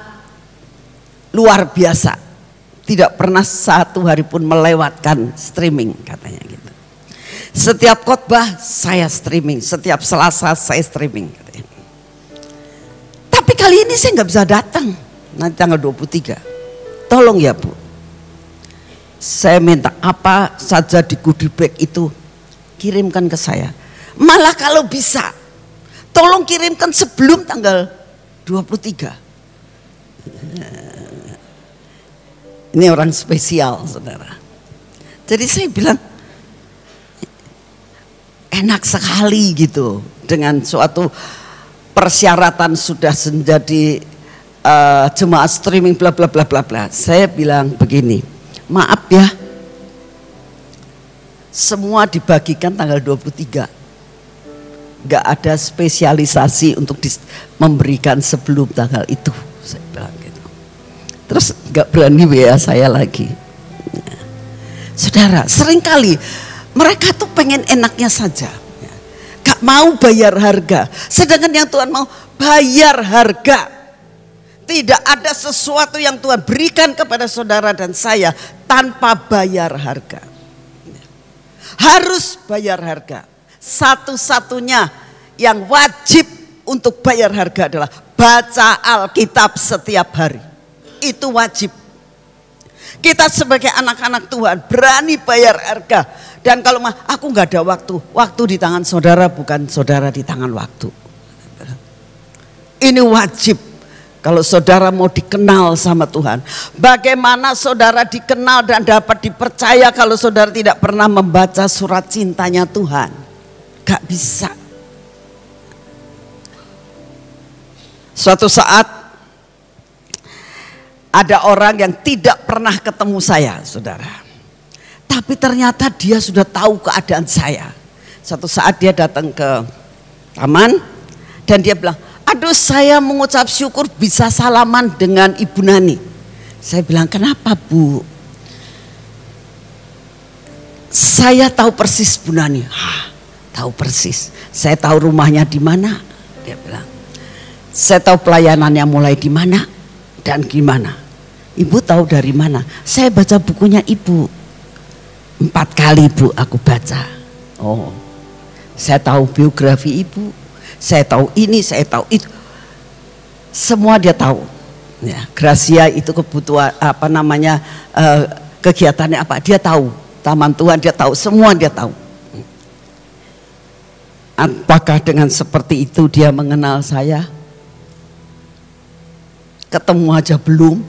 luar biasa. Tidak pernah satu hari pun melewatkan streaming, katanya gitu. Setiap khotbah saya streaming, setiap Selasa saya streaming, katanya. Tapi kali ini saya nggak bisa datang, nanti tanggal 23. Tolong ya Bu, saya minta apa saja di goodie bag itu kirimkan ke saya. Malah kalau bisa, tolong kirimkan sebelum tanggal 23. Ini orang spesial, saudara. Jadi saya bilang, enak sekali gitu. Dengan suatu persyaratan sudah menjadi jemaat streaming bla bla bla bla bla. Saya bilang begini, maaf ya, semua dibagikan tanggal 23. Gak ada spesialisasi untuk memberikan sebelum tanggal itu. Saya bilang gitu. Terus gak berani WA saya lagi. Saudara, seringkali mereka tuh pengen enaknya saja, gak mau bayar harga. Sedangkan yang Tuhan mau bayar harga. Tidak ada sesuatu yang Tuhan berikan kepada saudara dan saya tanpa bayar harga. Harus bayar harga. Satu-satunya yang wajib untuk bayar harga adalah baca Alkitab setiap hari. Itu wajib. Kita sebagai anak-anak Tuhan berani bayar harga. Dan kalau aku nggak ada waktu, waktu di tangan saudara, bukan saudara di tangan waktu. Ini wajib. Kalau saudara mau dikenal sama Tuhan. Bagaimana saudara dikenal dan dapat dipercaya kalau saudara tidak pernah membaca surat cintanya Tuhan? Gak bisa. Suatu saat ada orang yang tidak pernah ketemu saya, saudara. Tapi ternyata dia sudah tahu keadaan saya. Suatu saat dia datang ke taman dan dia bilang, aduh saya mengucap syukur bisa salaman dengan Ibu Nani. Saya bilang, kenapa Bu? Saya tahu persis Bu Nani. Tahu persis. Saya tahu rumahnya di mana. Dia bilang, saya tahu pelayanannya mulai di mana dan gimana. Ibu tahu dari mana? Saya baca bukunya Ibu. 4 kali Bu aku baca. Oh, saya tahu biografi Ibu. Saya tahu ini, saya tahu itu. Semua dia tahu. Ya, Gracia itu kebutuhan apa namanya, kegiatannya apa? Dia tahu. Taman Tuhan dia tahu. Semua dia tahu. Apakah dengan seperti itu dia mengenal saya? Ketemu aja belum.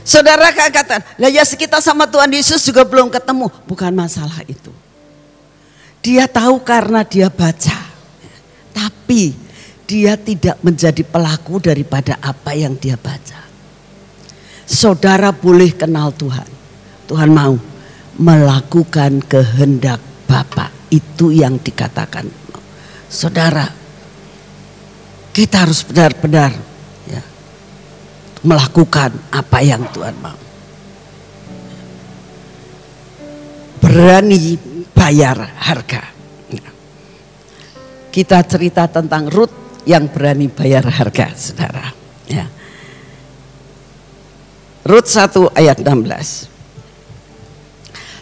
Saudara katakan, lah ya kita sama Tuhan Yesus juga belum ketemu. Bukan masalah itu. Dia tahu karena dia baca. Tapi dia tidak menjadi pelaku daripada apa yang dia baca. Saudara boleh kenal Tuhan. Tuhan mau melakukan kehendak Bapa. Itu yang dikatakan. Saudara, kita harus benar-benar melakukan apa yang Tuhan mau. Berani bayar harga. Kita cerita tentang Rut yang berani bayar harga, saudara. Ya. Rut 1 ayat 16.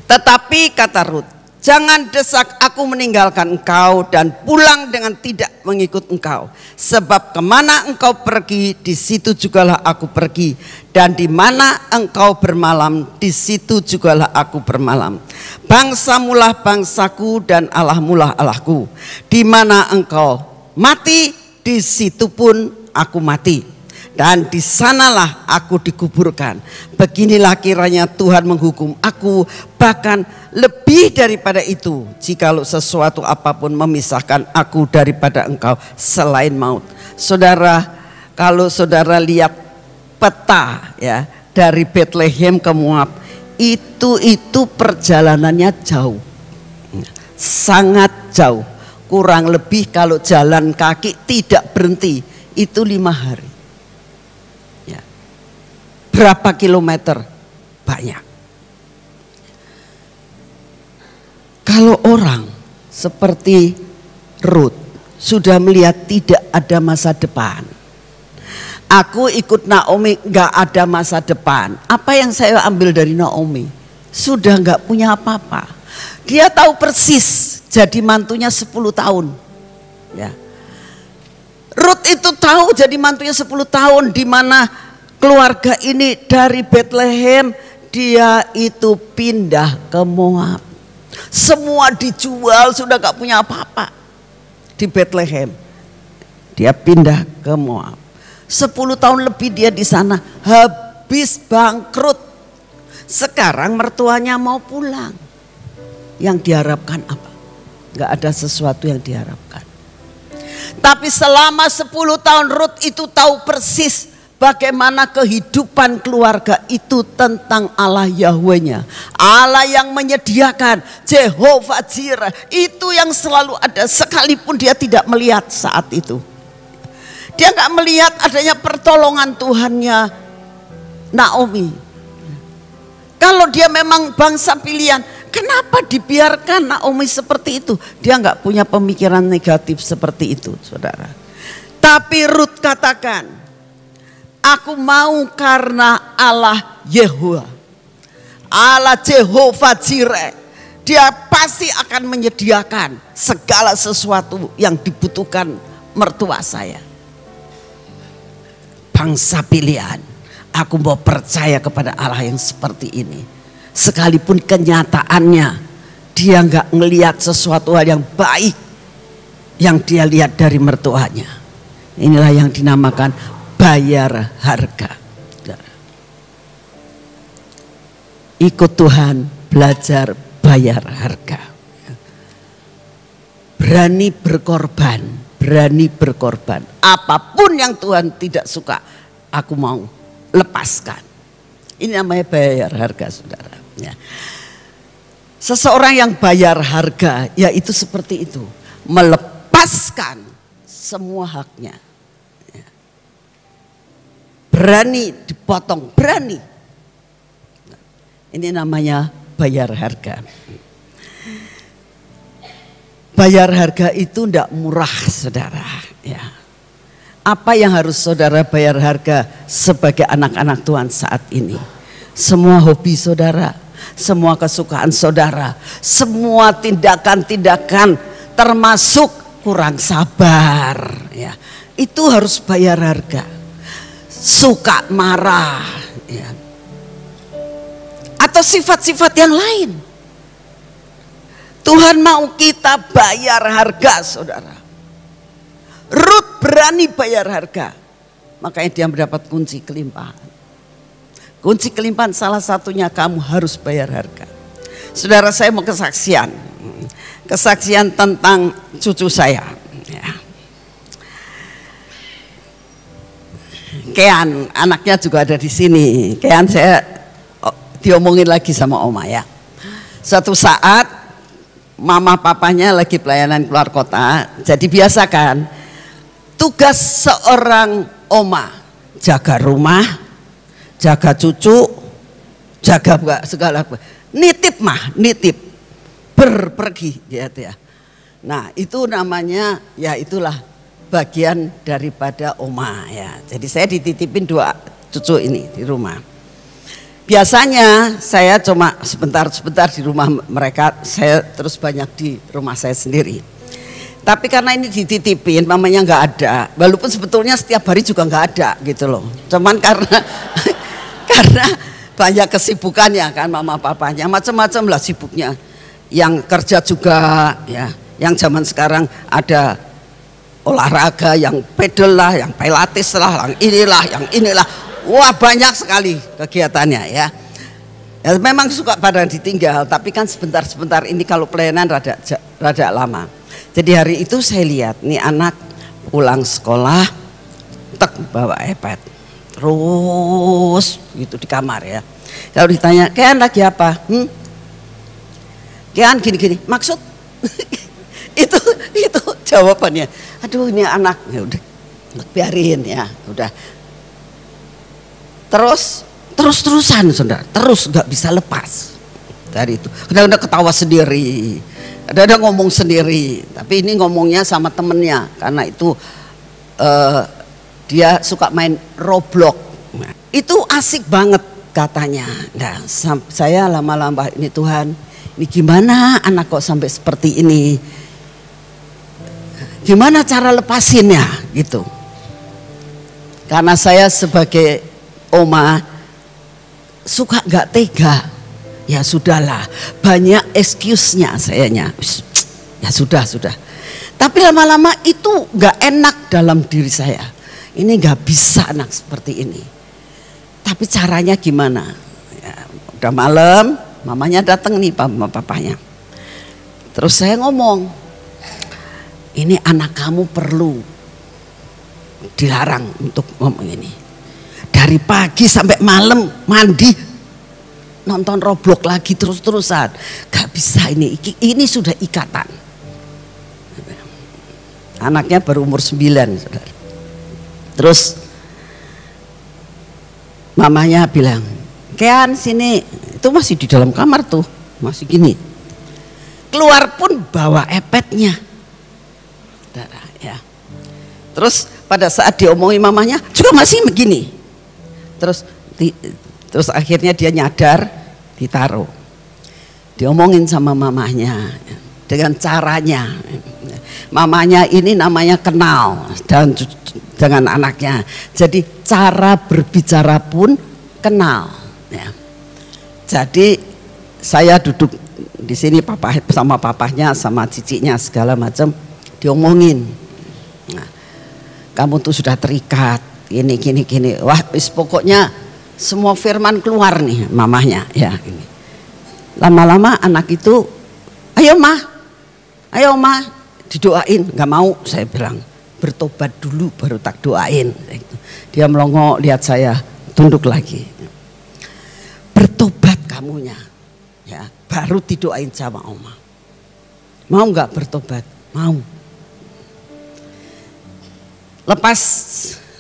Tetapi kata Rut, jangan desak aku meninggalkan engkau dan pulang dengan tidak mengikut engkau. Sebab kemana engkau pergi, di situ jugalah aku pergi. Dan di mana engkau bermalam, di situ jugalah aku bermalam. Bangsamulah bangsaku dan Allahmulah Allahku. Di mana engkau mati, di situ pun aku mati. Dan di sanalah aku dikuburkan. Beginilah kiranya Tuhan menghukum aku, bahkan lebih daripada itu, jikalau sesuatu apapun memisahkan aku daripada engkau selain maut. Saudara, kalau saudara lihat peta ya dari Bethlehem ke Moab, itu perjalanannya jauh, sangat jauh. Kurang lebih kalau jalan kaki tidak berhenti itu 5 hari. Berapa kilometer? Banyak. Kalau orang seperti Rut sudah melihat tidak ada masa depan. Aku ikut Naomi gak ada masa depan. Apa yang saya ambil dari Naomi? Sudah gak punya apa-apa. Dia tahu persis jadi mantunya 10 tahun. Ya. Rut itu tahu jadi mantunya 10 tahun, di mana keluarga ini dari Bethlehem, dia itu pindah ke Moab. Semua dijual, sudah gak punya apa-apa di Bethlehem. Dia pindah ke Moab. 10 tahun lebih dia di sana, habis bangkrut. Sekarang mertuanya mau pulang. Yang diharapkan apa? Gak ada sesuatu yang diharapkan. Tapi selama 10 tahun Rut itu tahu persis bagaimana kehidupan keluarga itu tentang Allah Yahweh-nya. Allah yang menyediakan, Jehovah Jireh, itu yang selalu ada sekalipun dia tidak melihat saat itu. Dia nggak melihat adanya pertolongan Tuhannya Naomi. Kalau dia memang bangsa pilihan, kenapa dibiarkan Naomi seperti itu? Dia nggak punya pemikiran negatif seperti itu, saudara. Tapi Rut katakan, aku mau karena Allah Yehuwa, Allah Jehovah Jireh. Dia pasti akan menyediakan segala sesuatu yang dibutuhkan mertua saya. Bangsa pilihan, aku mau percaya kepada Allah yang seperti ini. Sekalipun kenyataannya dia nggak ngelihat sesuatu hal yang baik yang dia lihat dari mertuanya. Inilah yang dinamakan bayar harga. Ikut Tuhan, belajar bayar harga. Berani berkorban, berani berkorban. Apapun yang Tuhan tidak suka, aku mau lepaskan. Ini namanya bayar harga, saudara. Ya. Seseorang yang bayar harga, yaitu seperti itu, melepaskan semua haknya. Berani dipotong, berani. Ini namanya bayar harga. Bayar harga itu tidak murah, saudara. Ya. Apa yang harus saudara bayar harga sebagai anak-anak Tuhan saat ini? Semua hobi saudara, semua kesukaan saudara, semua tindakan-tindakan termasuk kurang sabar. Ya. Itu harus bayar harga. Suka marah, ya. Atau sifat-sifat yang lain. Tuhan mau kita bayar harga, saudara. Rut berani bayar harga, makanya dia mendapat kunci kelimpahan. Kunci kelimpahan salah satunya kamu harus bayar harga. Saudara, saya mau kesaksian tentang cucu saya. Ya. Kean, anaknya juga ada di sini. Kean saya diomongin lagi sama Oma ya. Suatu saat mama papanya lagi pelayanan keluar kota. Jadi biasa kan, tugas seorang oma jaga rumah, jaga cucu, jaga segala, nitip berpergi ya. Nah itu namanya, ya itulah bagian daripada oma ya. Jadi saya dititipin 2 cucu ini di rumah. Biasanya saya cuma sebentar-sebentar di rumah mereka, saya terus banyak di rumah saya sendiri. Tapi karena ini dititipin, mamanya nggak ada, walaupun sebetulnya setiap hari juga nggak ada gitu loh. Cuman karena karena banyak kesibukannya kan, mama papanya macam-macam lah sibuknya. Yang kerja juga ya, yang zaman sekarang ada olahraga, yang pedal lah, yang pilates lah, yang inilah. Wah banyak sekali kegiatannya ya. Ya memang suka pada ditinggal, tapi kan sebentar-sebentar ini kalau pelayanan rada lama. Jadi hari itu saya lihat nih anak pulang sekolah, tek bawa iPad, terus gitu di kamar ya. Kalau ditanya, Kean lagi apa? Kean gini-gini, maksud? itu jawabannya. Aduh ini anak, ya udah biarin ya, udah. Terus-terusan saudara, terus nggak bisa lepas dari itu. Kadang-kadang ketawa sendiri, kadang-kadang ngomong sendiri, tapi ini ngomongnya sama temennya karena itu dia suka main Roblox. Nah, itu asik banget katanya. Nah, saya lama-lama ini Tuhan, ini gimana anak kok sampai seperti ini? Gimana cara lepasinnya gitu? Karena saya sebagai oma suka nggak tega, ya sudahlah, banyak excuse-nya sayanya, ya sudah. Tapi lama-lama itu nggak enak dalam diri saya. Ini nggak bisa anak seperti ini. Tapi caranya gimana? Ya, udah malam, mamanya datang nih, papanya. Terus saya ngomong, ini anak kamu perlu dilarang untuk ngomong ini. Dari pagi sampai malam mandi nonton Roblox lagi terus-terusan, gak bisa ini sudah ikatan. Anaknya baru umur 9 saudara. Terus mamanya bilang, Kean sini, itu masih di dalam kamar tuh, masih gini. Keluar pun bawa iPad-nya, ya. Terus pada saat diomongin mamanya juga masih begini. Terus akhirnya dia nyadar, ditaruh, diomongin sama mamanya dengan caranya. Mamanya ini namanya kenal dan dengan anaknya, jadi cara berbicara pun kenal ya. Jadi saya duduk di sini sama papahnya sama ciciknya segala macam diomongin. Nah, kamu tuh sudah terikat ini gini. Wah, pokoknya semua firman keluar nih mamahnya ya ini. Lama-lama anak itu, ayo mah, didoain. Nggak mau, saya bilang, bertobat dulu baru tak doain. Dia melongo lihat saya, tunduk lagi. Bertobat kamunya, ya, baru didoain sama oma. Mau nggak bertobat? Mau. Lepas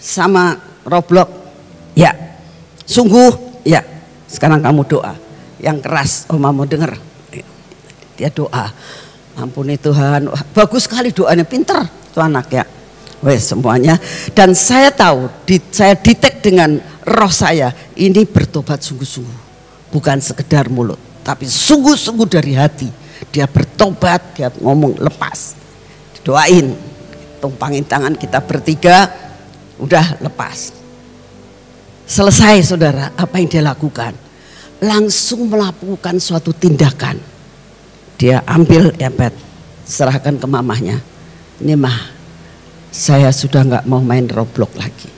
sama Roblox, ya, sungguh, ya. Sekarang kamu doa yang keras, oma mau denger. Dia doa, ampuni Tuhan. Wah, bagus sekali doanya, pinter tuh anak ya. Wes semuanya. Dan saya tahu, saya detek dengan roh saya, ini bertobat sungguh-sungguh, bukan sekedar mulut, tapi sungguh-sungguh dari hati. Dia bertobat, dia ngomong lepas, doain, tumpangin tangan kita bertiga. Udah lepas. Selesai saudara, apa yang dia lakukan? Langsung melakukan suatu tindakan. Dia ambil iPad, serahkan ke mamahnya. Ini mah, saya sudah nggak mau main Roblox lagi.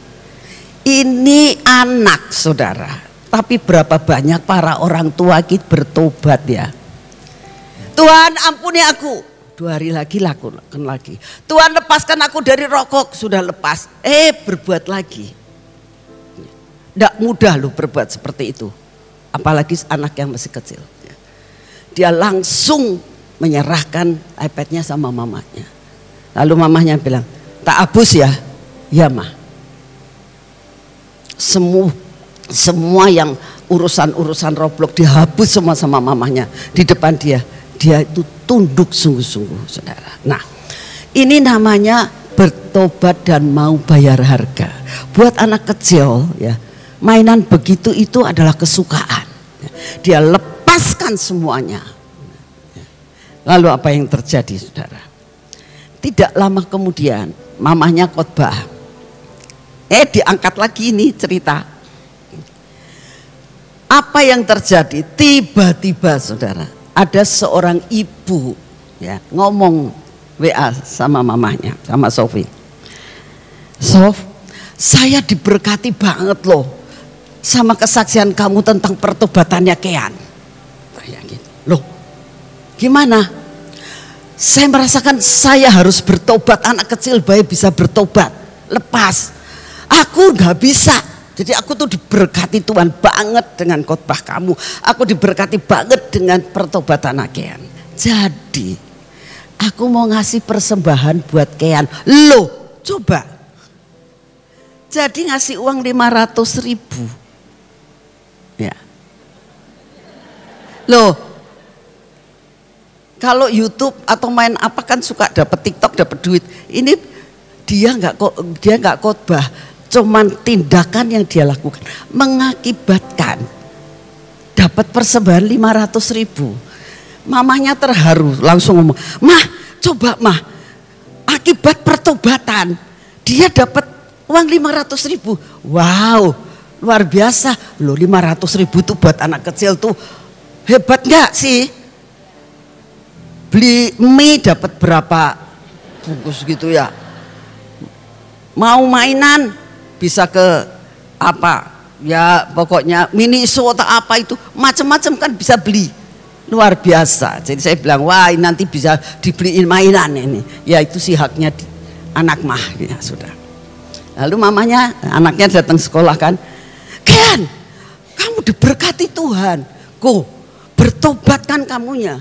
Ini anak saudara. Tapi berapa banyak para orang tua kita bertobat ya. Tuhan ampuni aku. 2 hari lagi lakukan lagi. Tuhan lepaskan aku dari rokok, sudah lepas. Berbuat lagi. Tidak mudah loh berbuat seperti itu. Apalagi anak yang masih kecil. Dia langsung menyerahkan iPad-nya sama mamanya. Lalu mamanya bilang, tak habis ya? Ya mah. Semua yang urusan-urusan Roblox dihapus semua sama mamanya di depan dia. Dia itu tunduk sungguh-sungguh, saudara. Nah, ini namanya bertobat dan mau bayar harga. Buat anak kecil ya, mainan begitu itu adalah kesukaan. Dia lepaskan semuanya. Lalu apa yang terjadi, saudara? Tidak lama kemudian mamahnya khotbah. Diangkat lagi ini cerita. Apa yang terjadi? Tiba-tiba, saudara, ada seorang ibu ya ngomong WA sama mamahnya, sama Sofi. Sof, saya diberkati banget loh sama kesaksian kamu tentang pertobatannya Kean. Loh, gimana? Saya merasakan saya harus bertobat. Anak kecil bayi bisa bertobat, lepas. Aku nggak bisa. Jadi aku tuh diberkati Tuhan banget dengan khotbah kamu. Aku diberkati banget dengan pertobatan Kean. Jadi aku mau ngasih persembahan buat Kean. Loh, coba. Jadi ngasih uang 500.000. Ya. Loh, kalau YouTube atau main apa kan suka dapat TikTok, dapat duit. Ini dia nggak khotbah. Cuman tindakan yang dia lakukan mengakibatkan dapat persembahan 500.000. Mamanya terharu, langsung ngomong, "Mah, coba mah, akibat pertobatan dia dapat uang 500.000. Wow, luar biasa loh. 500.000 tuh buat anak kecil tuh hebat nggak sih? Beli mie dapat berapa bungkus gitu ya? Mau mainan bisa ke apa ya, pokoknya mini show atau apa itu macam-macam kan bisa beli, luar biasa." Jadi saya bilang, wah ini nanti bisa dibeliin mainan ini. Ya itu sih haknya anak mah ya sudah. Lalu mamanya, anaknya datang sekolah kan, "Kean, kamu diberkati Tuhan, kok bertobat kan kamunya,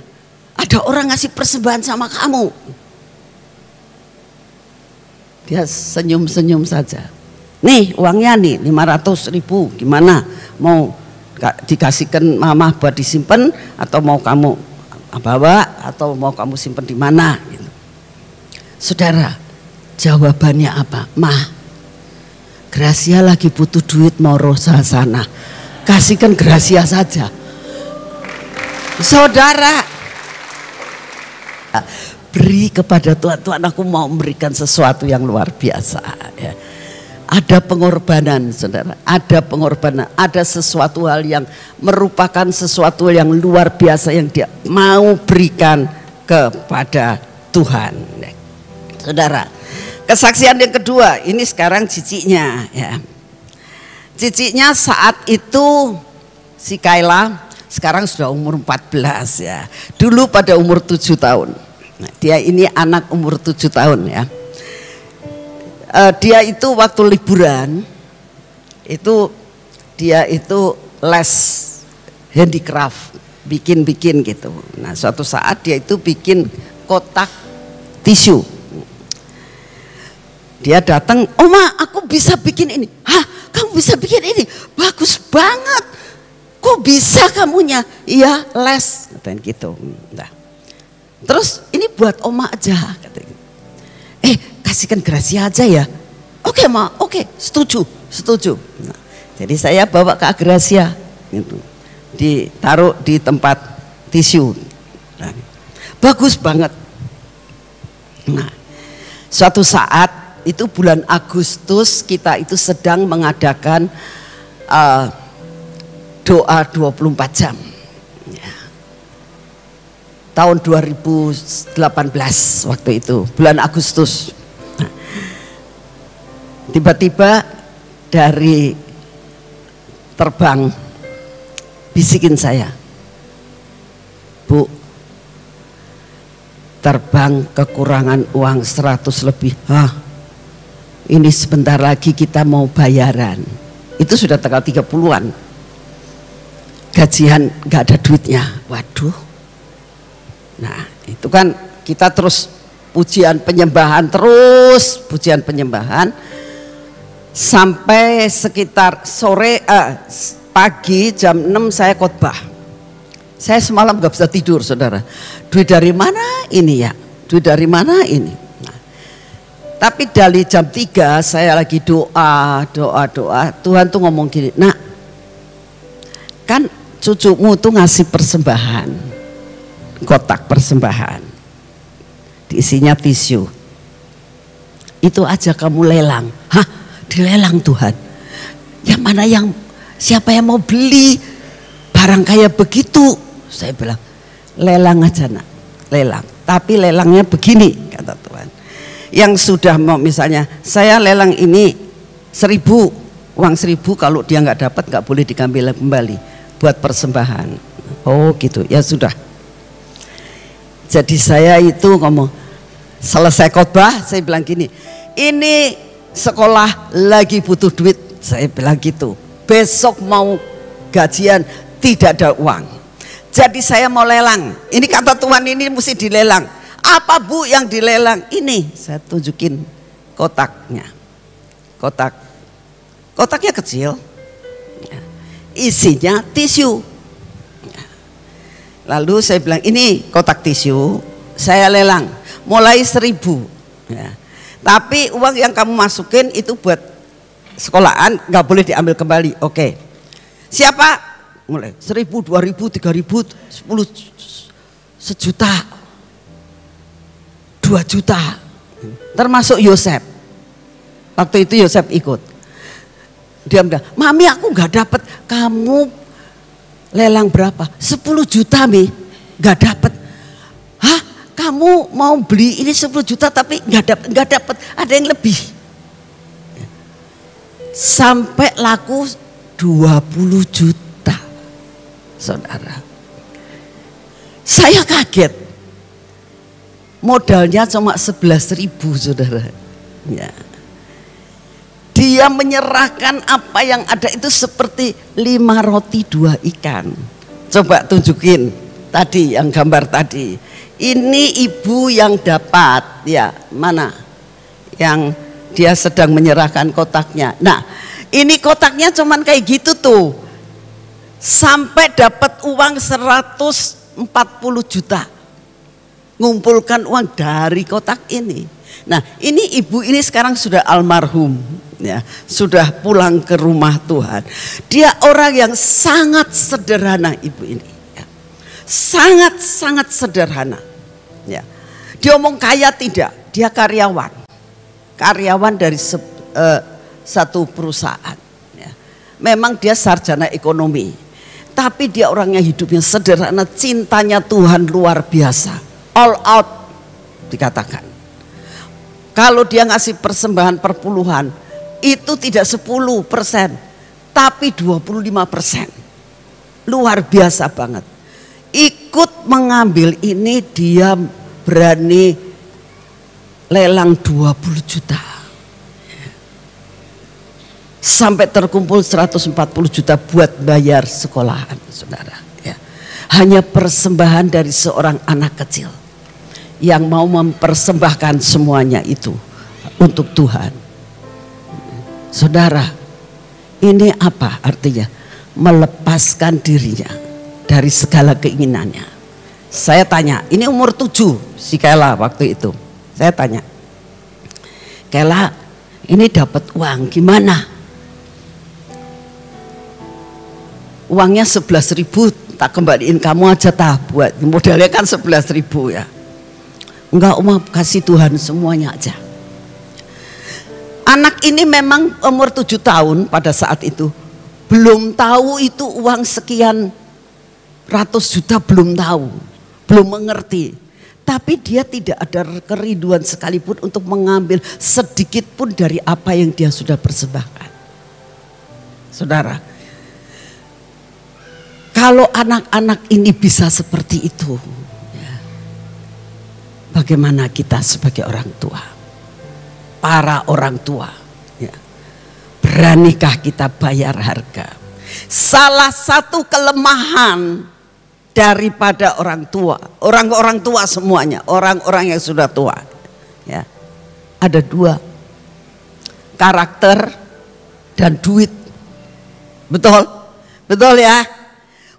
ada orang ngasih persembahan sama kamu." Dia senyum-senyum saja. "Nih uangnya nih 500.000, gimana? Mau dikasihkan mama buat disimpan atau mau kamu bawa atau mau kamu simpan di mana?" Gitu. Saudara, jawabannya apa? "Mah, Gracia lagi butuh duit mau rosa sana, kasihkan Gracia saja." Saudara, beri kepada Tuhan. Tuhan, aku mau memberikan sesuatu yang luar biasa ya. Ada pengorbanan, saudara, ada pengorbanan, ada sesuatu hal yang merupakan sesuatu yang luar biasa yang dia mau berikan kepada Tuhan. Saudara, kesaksian yang kedua, ini sekarang ciciknya ya. Ciciknya saat itu si Kayla sekarang sudah umur 14 ya. Dulu pada umur 7 tahun. Nah, dia ini anak umur 7 tahun ya. Dia itu waktu liburan itu dia itu les handicraft, bikin-bikin gitu. Nah suatu saat dia itu bikin kotak tisu. Dia datang, "Oma, aku bisa bikin ini." "Hah, kamu bisa bikin ini? Bagus banget. Kok bisa kamunya?" "Iya, les," katanya gitu. Nah, terus ini buat Oma aja katanya. "Kasihkan Gracia aja ya." "Oke Ma, oke, setuju." Nah, jadi saya bawa ke Gracia gitu, ditaruh di tempat tisu. Nah, bagus banget. Nah, suatu saat itu bulan Agustus kita itu sedang mengadakan doa 24 jam ya. Tahun 2018 waktu itu bulan Agustus. Tiba-tiba dari terbang bisikin saya, "Bu, terbang kekurangan uang 100 lebih." "Hah, ini sebentar lagi kita mau bayaran." Itu sudah tanggal 30-an. Gajian gak ada duitnya. Waduh. Nah itu kan kita terus pujian penyembahan, terus pujian penyembahan. Sampai sekitar sore, pagi jam 6 saya khotbah. Saya semalam gak bisa tidur, saudara. Duit dari mana ini ya? Duit dari mana ini? Nah, tapi dari jam 3 saya lagi doa. Tuhan tuh ngomong gini, nak, kan cucumu tuh ngasih persembahan, kotak persembahan, isinya tisu. Itu aja kamu lelang. Hah? Dilelang Tuhan? Yang mana siapa yang mau beli barang kayak begitu? Saya bilang, lelang aja nak, lelang. Tapi lelangnya begini, kata Tuhan. Yang sudah mau, misalnya saya lelang ini 1.000, uang 1.000, kalau dia nggak dapat nggak boleh diambil kembali buat persembahan. Oh gitu, ya sudah. Jadi saya itu ngomong, selesai khotbah saya bilang gini, ini sekolah lagi butuh duit, saya bilang gitu. Besok mau gajian tidak ada uang, jadi saya mau lelang. Ini kata Tuhan, ini mesti dilelang. Apa Bu yang dilelang? Ini saya tunjukin kotaknya. Kotaknya kecil, isinya tisu. Lalu saya bilang, ini kotak tisu saya lelang mulai 1.000 ya. Tapi uang yang kamu masukin itu buat sekolahan, nggak boleh diambil kembali. Oke. Siapa? Mulai 1.000, 2.000, 3.000, 10, 1.000.000, 2.000.000. Termasuk Yosef. Waktu itu Yosef ikut. Dia bilang, mami aku nggak dapat. Kamu lelang berapa? 10 juta Mi, nggak dapat. Hah? Kamu mau beli ini 10 juta tapi nggak dapat, ada yang lebih. Sampai laku 20 juta, saudara. Saya kaget. Modalnya cuma 11.000, saudara. Ya. Dia menyerahkan apa yang ada itu seperti 5 roti 2 ikan. Coba tunjukin tadi yang gambar tadi. Ini ibu yang dapat, ya mana? Yang dia sedang menyerahkan kotaknya. Nah, ini kotaknya cuman kayak gitu tuh. Sampai dapat uang 140 juta. Ngumpulkan uang dari kotak ini. Nah, ini ibu ini sekarang sudah almarhum, ya, sudah pulang ke rumah Tuhan. Dia orang yang sangat sederhana, ibu ini. Ya. Sangat sederhana. Ya. Dia omong kaya tidak, dia karyawan dari satu perusahaan. Ya. Memang dia sarjana ekonomi, tapi dia orangnya hidupnya sederhana, cintanya Tuhan luar biasa, all out dikatakan. Kalau dia ngasih persembahan perpuluhan, itu tidak 10%, tapi 25%. Luar biasa banget. Ikut mengambil ini, dia berani lelang 20 juta. Sampai terkumpul 140 juta buat bayar sekolahan, saudara. Ya. Hanya persembahan dari seorang anak kecil yang mau mempersembahkan semuanya itu untuk Tuhan. Saudara, ini apa artinya? Melepaskan dirinya dari segala keinginannya. Saya tanya, ini umur 7 si Kela waktu itu. Saya tanya, Kela ini dapat uang gimana? Uangnya 11.000, tak kembaliin kamu aja buat modalnya kan 11.000 ya. Enggak, kasih Tuhan semuanya aja. Anak ini memang umur 7 tahun pada saat itu. Belum tahu itu uang sekian ratus juta, belum tahu, belum mengerti. Tapi dia tidak ada kerinduan sekalipun untuk mengambil sedikit pun dari apa yang dia sudah persembahkan. Saudara, kalau anak-anak ini bisa seperti itu, ya, bagaimana kita sebagai orang tua, para orang tua, ya, beranikah kita bayar harga? Salah satu kelemahan daripada orang tua, orang-orang tua semuanya, orang-orang yang sudah tua, ya, ada 2, karakter dan duit. Betul ya.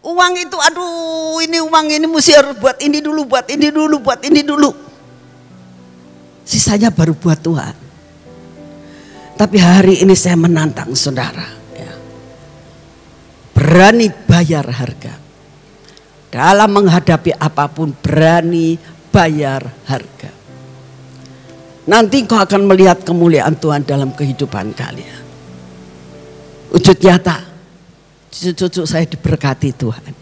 Uang itu, aduh ini uang ini mesti harus buat ini dulu, buat ini dulu, buat ini dulu. Sisanya baru buat Tuhan. Tapi hari ini saya menantang saudara, ya. Berani bayar harga. Dalam menghadapi apapun berani bayar harga. Nanti kau akan melihat kemuliaan Tuhan dalam kehidupan kalian. Wujud nyata, cucu-cucu saya diberkati Tuhan.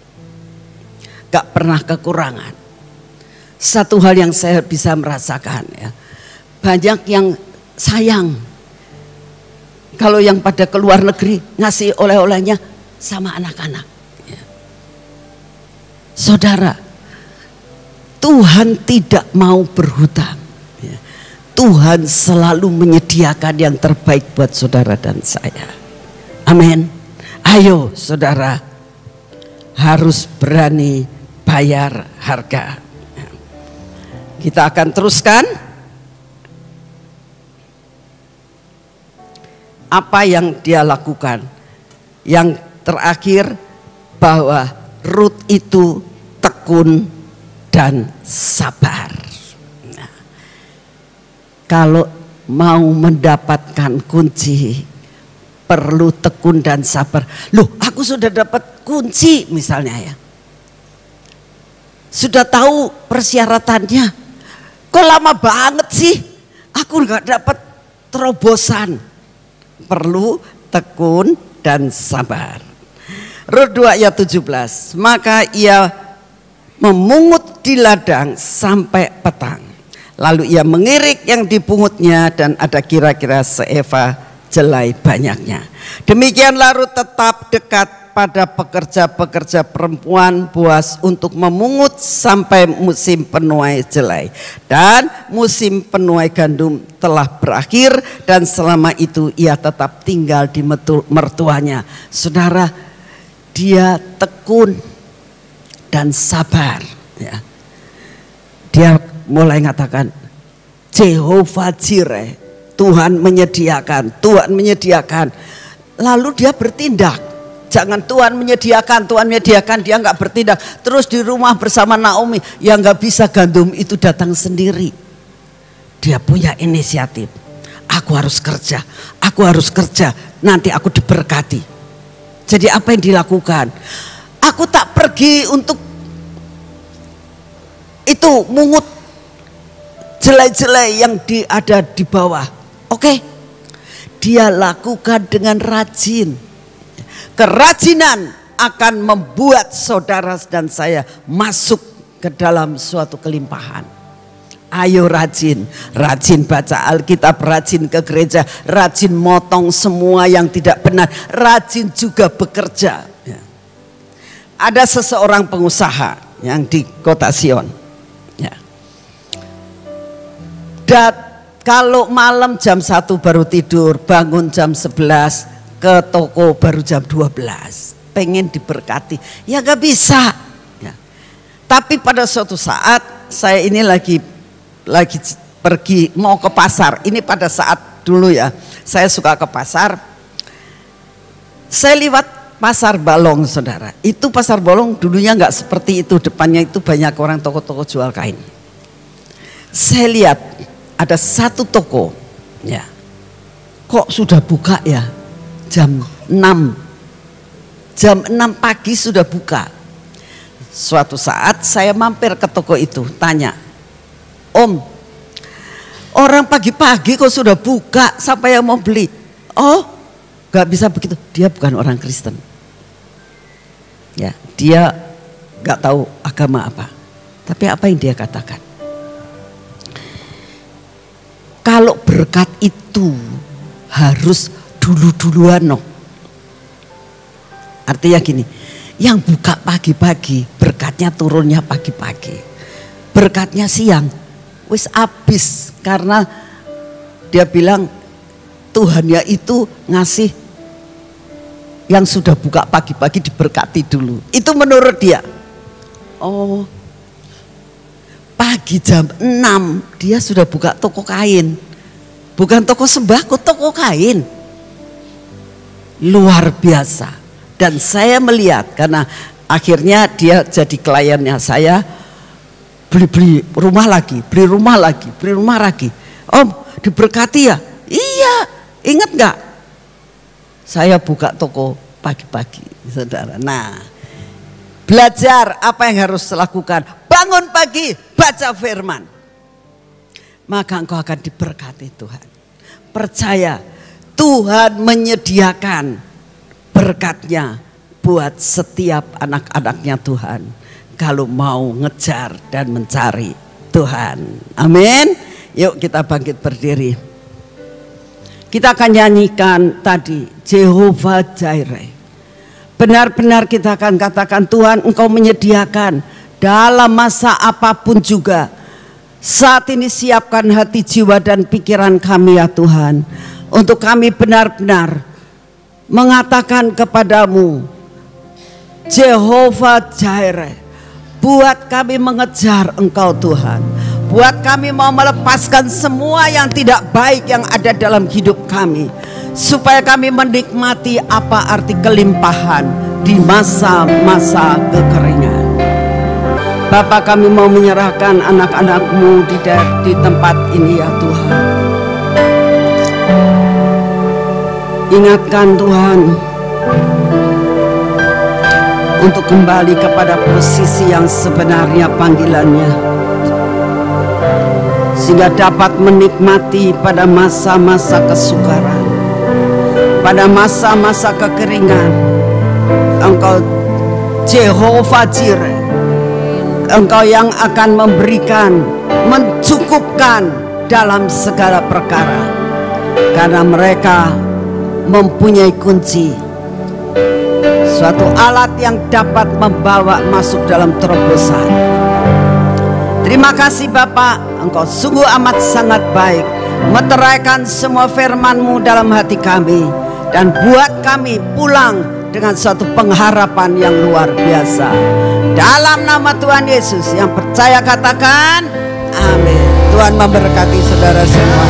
Gak pernah kekurangan. Satu hal yang saya bisa merasakan, ya, banyak yang sayang. Kalau yang pada keluar negeri ngasih oleh-olehnya sama anak-anak. Ya. Saudara, Tuhan tidak mau berhutang. Ya. Tuhan selalu menyediakan yang terbaik buat saudara dan saya. Amin. Ayo saudara, harus berani bayar harga. Kita akan teruskan apa yang dia lakukan. Yang terakhir, bahwa Rut itu tekun dan sabar. Nah, kalau mau mendapatkan kunci, perlu tekun dan sabar. Loh, aku sudah dapat kunci misalnya, ya. Sudah tahu persyaratannya. Kok lama banget sih? Aku nggak dapat terobosan. Perlu tekun dan sabar. Rut 2 ayat 17. Maka ia memungut di ladang sampai petang. Lalu ia mengirik yang dipungutnya dan ada kira-kira seeva jelai banyaknya. Demikianlah Rut tetap dekat pada pekerja-pekerja perempuan Boas untuk memungut sampai musim penuai jelai. Dan musim penuai gandum telah berakhir dan selama itu ia tetap tinggal di mertuanya. Saudara, dia tekun dan sabar, ya. Dia mulai mengatakan Jehovah Jireh, Tuhan menyediakan, Tuhan menyediakan. Lalu dia bertindak. Jangan Tuhan menyediakan, dia nggak bertindak. Terus di rumah bersama Naomi, yang nggak bisa gandum itu datang sendiri. Dia punya inisiatif. Aku harus kerja, nanti aku diberkati. Jadi apa yang dilakukan? Aku tak pergi untuk itu mungut jelai-jelai yang ada di bawah. Oke, dia lakukan dengan rajin. Kerajinan akan membuat saudara dan saya masuk ke dalam suatu kelimpahan. Ayo rajin baca Alkitab, rajin ke gereja, rajin motong semua yang tidak benar, rajin juga bekerja. Ada seseorang pengusaha yang di kota Sion, ya. Kalau malam jam 1 baru tidur, bangun jam 11, ke toko baru jam 12, pengen diberkati, ya gak bisa, ya. Tapi pada suatu saat saya ini lagi pergi mau ke pasar. Ini pada saat dulu, ya, saya suka ke pasar. Saya lewat pasar Balong, saudara. Itu pasar Balong dulunya nggak seperti itu, depannya itu banyak orang toko-toko jual kain. Saya lihat ada satu toko, ya, kok sudah buka, ya. Jam 6 pagi sudah buka. Suatu saat saya mampir ke toko itu, tanya, Om, orang pagi-pagi kok sudah buka, siapa yang mau beli? Oh, gak bisa begitu. Dia bukan orang Kristen, ya, dia gak tahu agama apa. Tapi apa yang dia katakan? Kalau berkat itu harus duluan, no. Artinya gini, yang buka pagi-pagi berkatnya turunnya pagi-pagi, berkatnya siang wis habis, karena dia bilang Tuhannya itu ngasih yang sudah buka pagi-pagi diberkati dulu. Itu menurut dia. Oh, pagi jam 6 dia sudah buka toko kain, bukan toko sembako, toko kain. Luar biasa. Dan saya melihat, karena Akhirnya dia jadi kliennya saya, beli rumah lagi, beli rumah lagi. Om, diberkati ya? Iya, ingat nggak? Saya buka toko pagi-pagi, saudara. Nah, belajar apa yang harus dilakukan. Bangun pagi, baca firman. Maka engkau akan diberkati Tuhan. Percaya, Tuhan menyediakan berkatnya buat setiap anak-anaknya Tuhan. Kalau mau ngejar dan mencari Tuhan. Amin. Yuk kita bangkit berdiri. Kita akan nyanyikan tadi Jehovah Jireh. Benar-benar kita akan katakan, Tuhan engkau menyediakan dalam masa apapun juga. Saat ini siapkan hati, jiwa dan pikiran kami ya Tuhan. Untuk kami benar-benar mengatakan kepadamu, Jehovah Jireh. Buat kami mengejar engkau Tuhan. Buat kami mau melepaskan semua yang tidak baik yang ada dalam hidup kami. Supaya kami menikmati apa arti kelimpahan di masa-masa kekeringan. Bapa, kami mau menyerahkan anak-anak-Mu di tempat ini ya Tuhan. Ingatkan Tuhan untuk kembali kepada posisi yang sebenarnya panggilannya. Sehingga dapat menikmati pada masa-masa kesukaran, pada masa-masa kekeringan. Engkau Jehovah Jireh, engkau yang akan memberikan, mencukupkan dalam segala perkara. Karena mereka mempunyai kunci, suatu alat yang dapat membawa masuk dalam terobosan. Terima kasih Bapak, engkau sungguh amat sangat baik. Meteraikan semua firman-Mu dalam hati kami. Dan buat kami pulang dengan suatu pengharapan yang luar biasa. Dalam nama Tuhan Yesus, yang percaya katakan amin. Tuhan memberkati saudara semua.